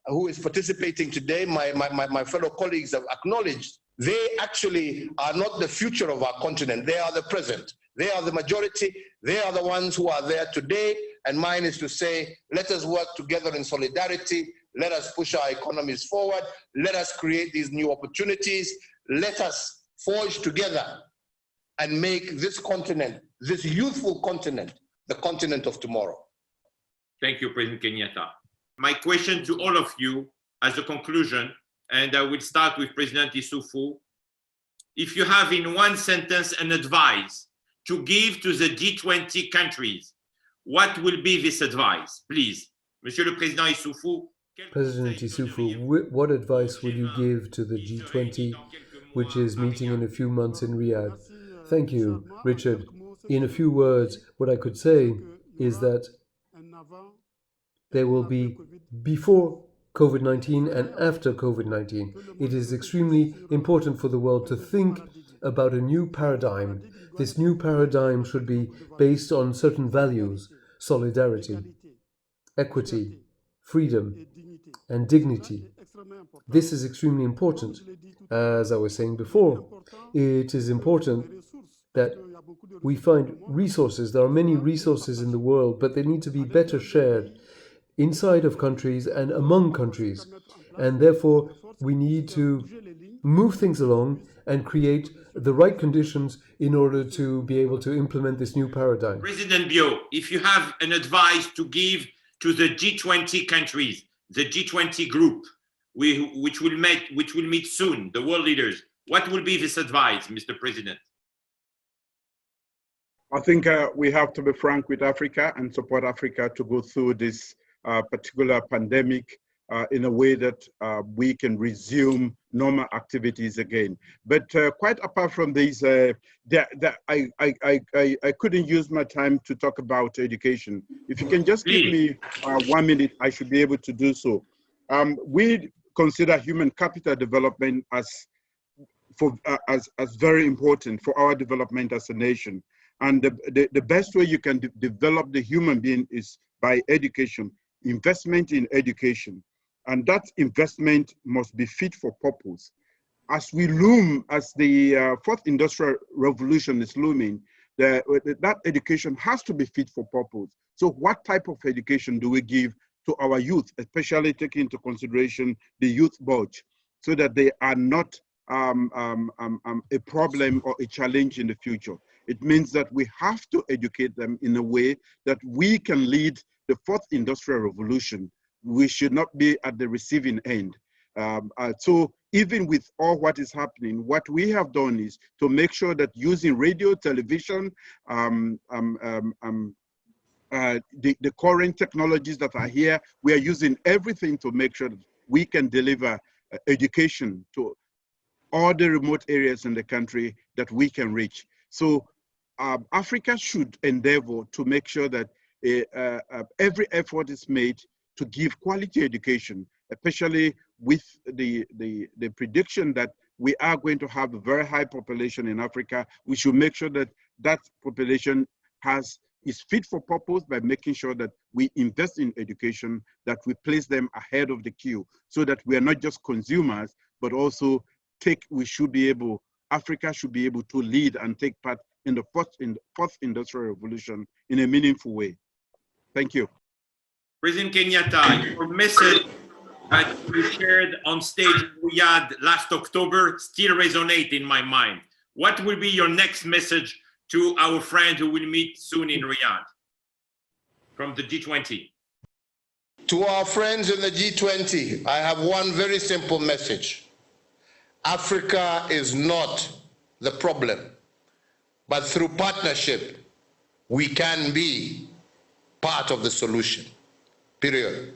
who is participating today, my fellow colleagues have acknowledged, they actually are not the future of our continent. They are the present. They are the majority. They are the ones who are there today. And mine is to say, let us work together in solidarity. Let us push our economies forward. Let us create these new opportunities. Let us forge together and make this continent, this youthful continent, the continent of tomorrow. Thank you, President Kenyatta. My question to all of you as a conclusion, and I will start with President ISSOUFOU. If you have in one sentence an advice to give to the G20 countries, what will be this advice? Please, Monsieur le Président ISSOUFOU. President ISSOUFOU, what advice will you give to the G20, which is meeting in a few months in Riyadh? Thank you, Richard. In a few words, what I could say is that there will be before COVID-19 and after COVID-19. It is extremely important for the world to think about a new paradigm. This new paradigm should be based on certain values: solidarity, equity, freedom, and dignity. This is extremely important. As I was saying before, it is important that we find resources. There are many resources in the world, but they need to be better shared inside of countries and among countries. And therefore, we need to move things along and create the right conditions in order to be able to implement this new paradigm. President Bio, if you have an advice to give to the G20 countries, the G20 group, which will meet soon, the world leaders, what will be this advice, Mr. President? I think we have to be frank with Africa and support Africa to go through this particular pandemic in a way that we can resume normal activities again. But quite apart from this, I couldn't use my time to talk about education. If you can just give me 1 minute, I should be able to do so. We consider human capital development as very important for our development as a nation. And the best way you can develop the human being is by education, investment in education. And that investment must be fit for purpose. As we loom, as the fourth industrial revolution is looming, that education has to be fit for purpose. So what type of education do we give to our youth, especially taking into consideration the youth budget, so that they are not a problem or a challenge in the future? It means that we have to educate them in a way that we can lead the fourth industrial revolution. We should not be at the receiving end. So even with all what is happening, what we have done is to make sure that using radio, television, the current technologies that are here, we are using everything to make sure that we can deliver education to all the remote areas in the country that we can reach. So Africa should endeavor to make sure that every effort is made to give quality education, especially with the prediction that we are going to have a very high population in Africa. We should make sure that that population is fit for purpose by making sure that we invest in education, that we place them ahead of the queue, so that we are not just consumers, but also Africa should be able to lead and take part in the fourth industrial revolution in a meaningful way. Thank you. President Kenyatta, your message that you shared on stage in Riyadh last October still resonates in my mind. What will be your next message to our friend who will meet soon in Riyadh from the G20? To our friends in the G20, I have one very simple message. Africa is not the problem, but through partnership, we can be part of the solution. Period.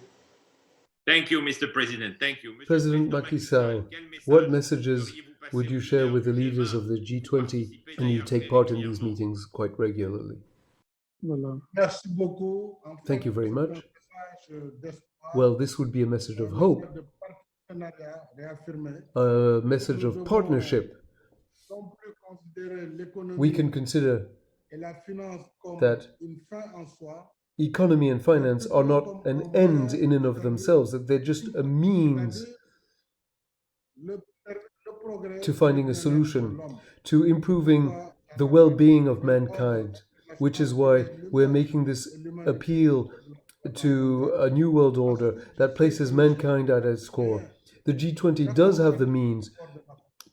Thank you, Mr. President. Thank you. President Macky Sall, what messages would you share with the leaders of the G20, and you take part in these meetings quite regularly? Thank you very much. Well, this would be a message of hope a message of partnership. We can consider that economy and finance are not an end in and of themselves, that they're just a means to finding a solution, to improving the well-being of mankind, which is why we're making this appeal to a new world order that places mankind at its core. The G20 does have the means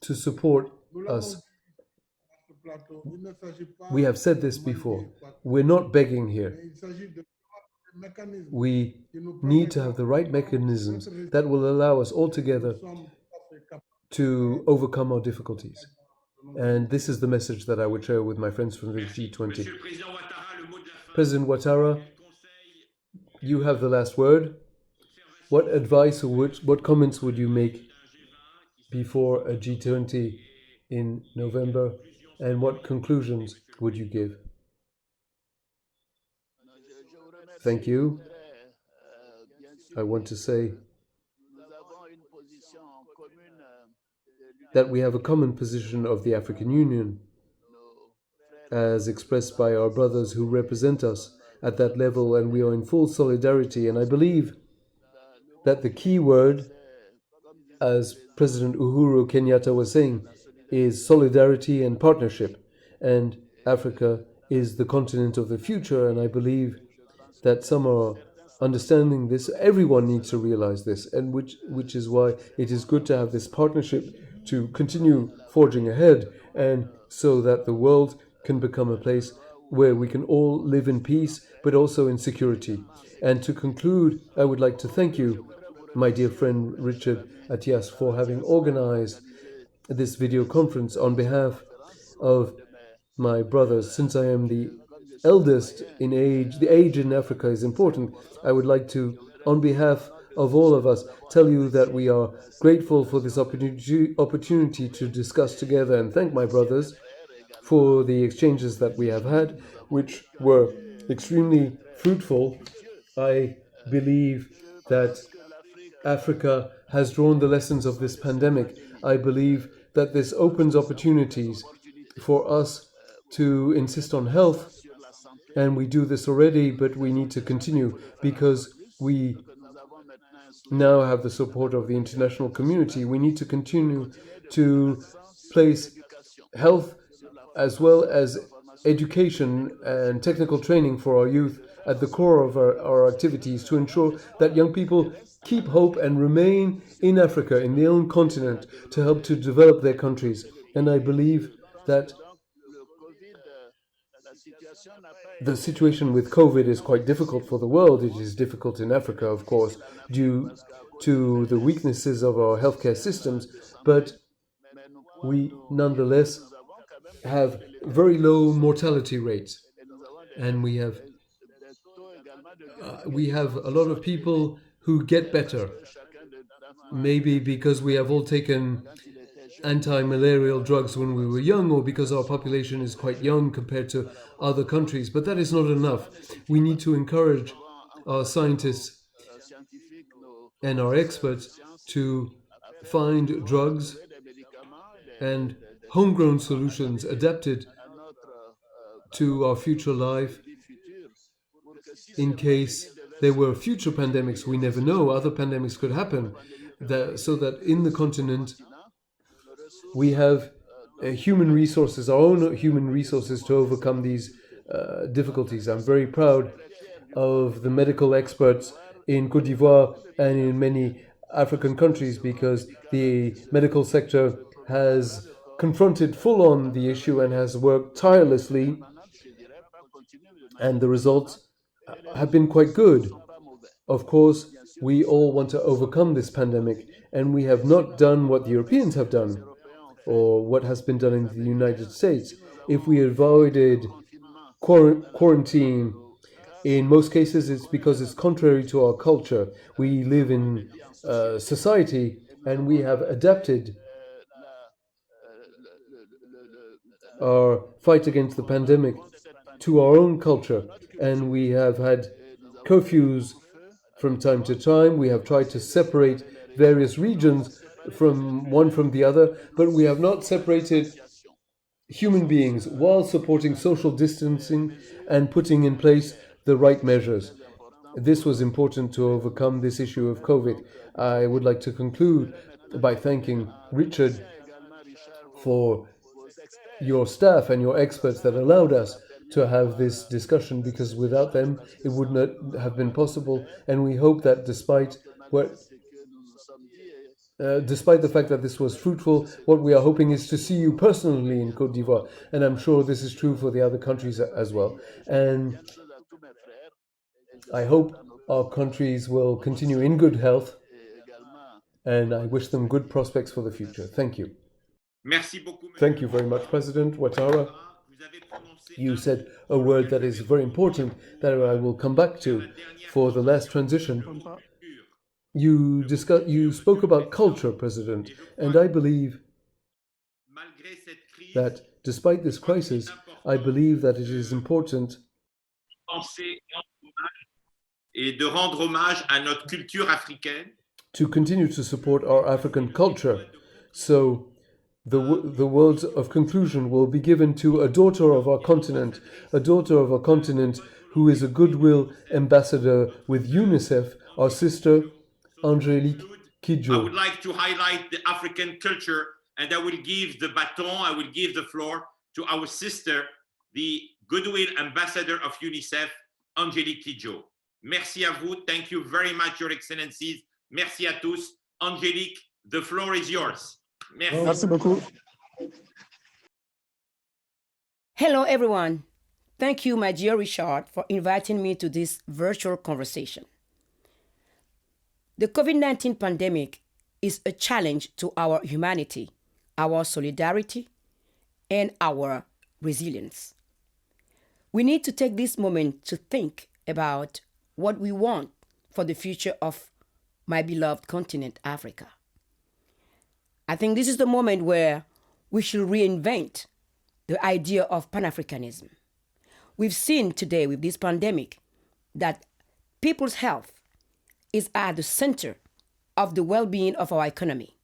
to support us. We have said this before. We're not begging here. We need to have the right mechanisms that will allow us all together to overcome our difficulties. And this is the message that I would share with my friends from the G20. President Ouattara, you have the last word. What advice or what comments would you make before a G20 in November, and what conclusions would you give? Thank you. I want to say that we have a common position of the African Union, as expressed by our brothers who represent us at that level, and we are in full solidarity. And I believe that the key word, as President Uhuru Kenyatta was saying, is solidarity and partnership. And Africa is the continent of the future, and I believe that some are understanding this. Everyone needs to realize this, and which is why it is good to have this partnership to continue forging ahead, and so that the world can become a place where we can all live in peace, but also in security. And to conclude, I would like to thank you, my dear friend Richard Atias, for having organized this video conference on behalf of my brothers. Since I am the eldest in age, the age in Africa is important. I would like to, on behalf of all of us, tell you that we are grateful for this opportunity to discuss together, and thank my brothers for the exchanges that we have had, which were extremely fruitful. I believe that Africa has drawn the lessons of this pandemic. I believe that this opens opportunities for us to insist on health, and we do this already, but we need to continue because we now have the support of the international community. We need to continue to place health as well as education and technical training for our youth at the core of our activities, to ensure that young people keep hope and remain in Africa, in their own continent, to help to develop their countries. And I believe that the situation with COVID is quite difficult for the world. It is difficult in Africa, of course, due to the weaknesses of our healthcare systems, but we nonetheless have very low mortality rates, and we have a lot of people who get better, maybe because we have all taken anti-malarial drugs when we were young, or because our population is quite young compared to other countries. But that is not enough. We need to encourage our scientists and our experts to find drugs and homegrown solutions adapted to our future life in case there were future pandemics. We never know, other pandemics could happen, so that in the continent we have human resources, our own human resources, to overcome these difficulties. I'm very proud of the medical experts in Côte d'Ivoire and in many African countries, because the medical sector has confronted full-on the issue and has worked tirelessly, and the results have been quite good. Of course, we all want to overcome this pandemic, and we have not done what the Europeans have done, or what has been done in the United States. If we avoided quarantine, in most cases it's because it's contrary to our culture. We live in society, and we have adapted our fight against the pandemic to our own culture, and we have had curfews from time to time. We have tried to separate various regions from one from the other, but we have not separated human beings while supporting social distancing and putting in place the right measures. This was important to overcome this issue of COVID. I would like to conclude by thanking Richard for your staff and your experts that allowed us to have this discussion, because without them it would not have been possible. And we hope that despite the fact that this was fruitful, what we are hoping is to see you personally in Côte d'Ivoire. And I'm sure this is true for the other countries as well. And I hope our countries will continue in good health. And I wish them good prospects for the future. Thank you. Thank you very much, President Ouattara. You said a word that is very important that I will come back to for the last transition. You spoke about culture, President, and I believe that despite this crisis, I believe that it is important to continue to support our African culture. So the words of conclusion will be given to a daughter of our continent who is a goodwill ambassador with UNICEF, our sister, Angélique Kidjo. I would like to highlight the African culture, and I will give the floor to our sister, the Goodwill Ambassador of UNICEF, Angélique Kidjo. Merci à vous. Thank you very much, Your Excellencies. Merci à tous. Angélique, the floor is yours. Merci. Merci beaucoup. Hello, everyone. Thank you, my dear Richard, for inviting me to this virtual conversation. The COVID-19 pandemic is a challenge to our humanity, our solidarity, and our resilience. We need to take this moment to think about what we want for the future of my beloved continent, Africa. I think this is the moment where we should reinvent the idea of Pan-Africanism. We've seen today with this pandemic that people's health is at the center of the well-being of our economy.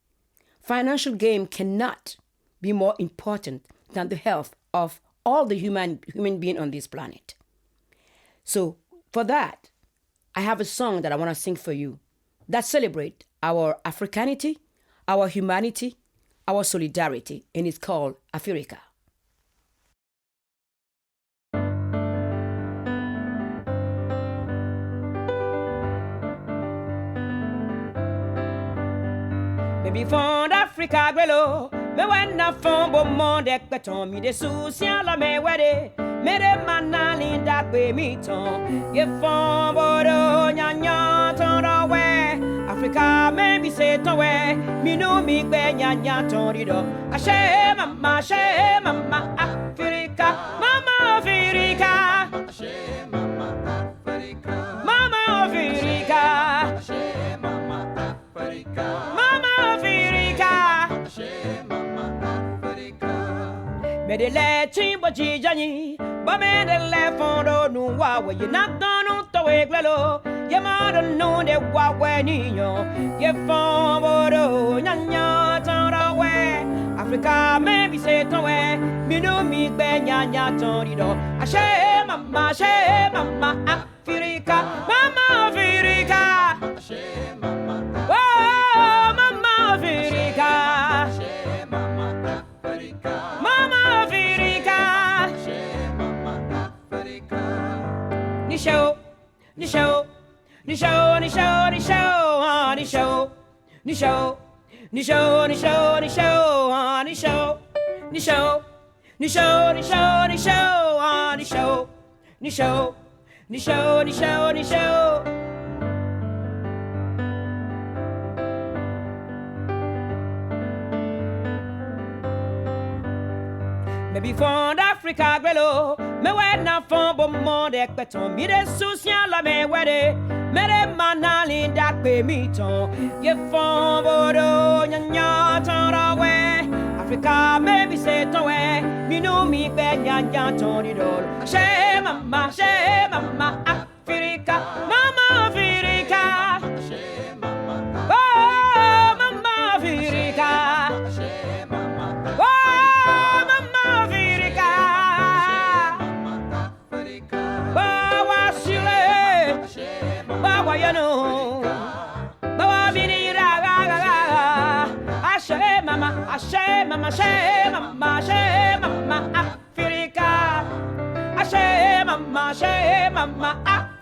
Financial gain cannot be more important than the health of all the human beings on this planet. So for that, I have a song that I want to sing for you that celebrates our Africanity, our humanity, our solidarity, and it's called Africa. Maybe fond Africa grelo, me wanna fond bon monde ekbeton mi de souciant la me wede, me de manali da kwe mi ton, ye fond bodo nyanya ton do we, Africa me mi se ton we, mi no mi kwe nyanya ton di do, ashe mama Africa, mama Africa, ashe mama Africa, mama Africa, ashe mama Africa, mama me de le chimbo jijani, ba me de le fondo nu wa we you not gonna to we glelo, ye ma don't know de wa we ni yo, ye fondo nyanya ton we, Africa me bi se ton we, mi no mi be nyanya ton di do, ashe mama Africa, mama Africa, ashe mama, oh mama Africa, ashe mama Africa, mama Africa, ashe mama Africa. Ni show, ni show, ni show, ni show, ni show, ni show, ni show, ni show, ni show, ni show, ni show, ni show, ni show, ni show, ni show, ni show, ni show, ni show, ni show, ni show. Maybe fond Africa grelo, me wena fond bon monde ekbeton, mi de souciant la me wede, me de manali da kwe mi ton, ye fond bodo nyanya ton we, Africa me bi se ton we, mi no mi kwe nyanya ton di dol, she mama Africa, mama Africa, she mama, oh Ashe mama, ashe mama, ashe mama, Africa. Ashe mama, Africa.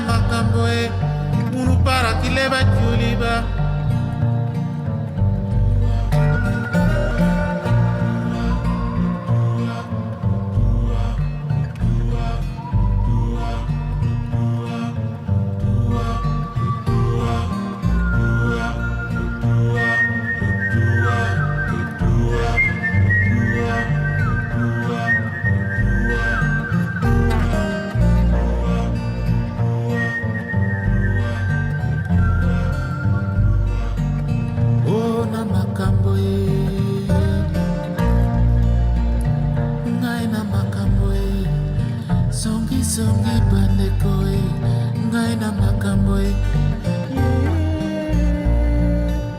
Makamboe, unu para kileba juliba.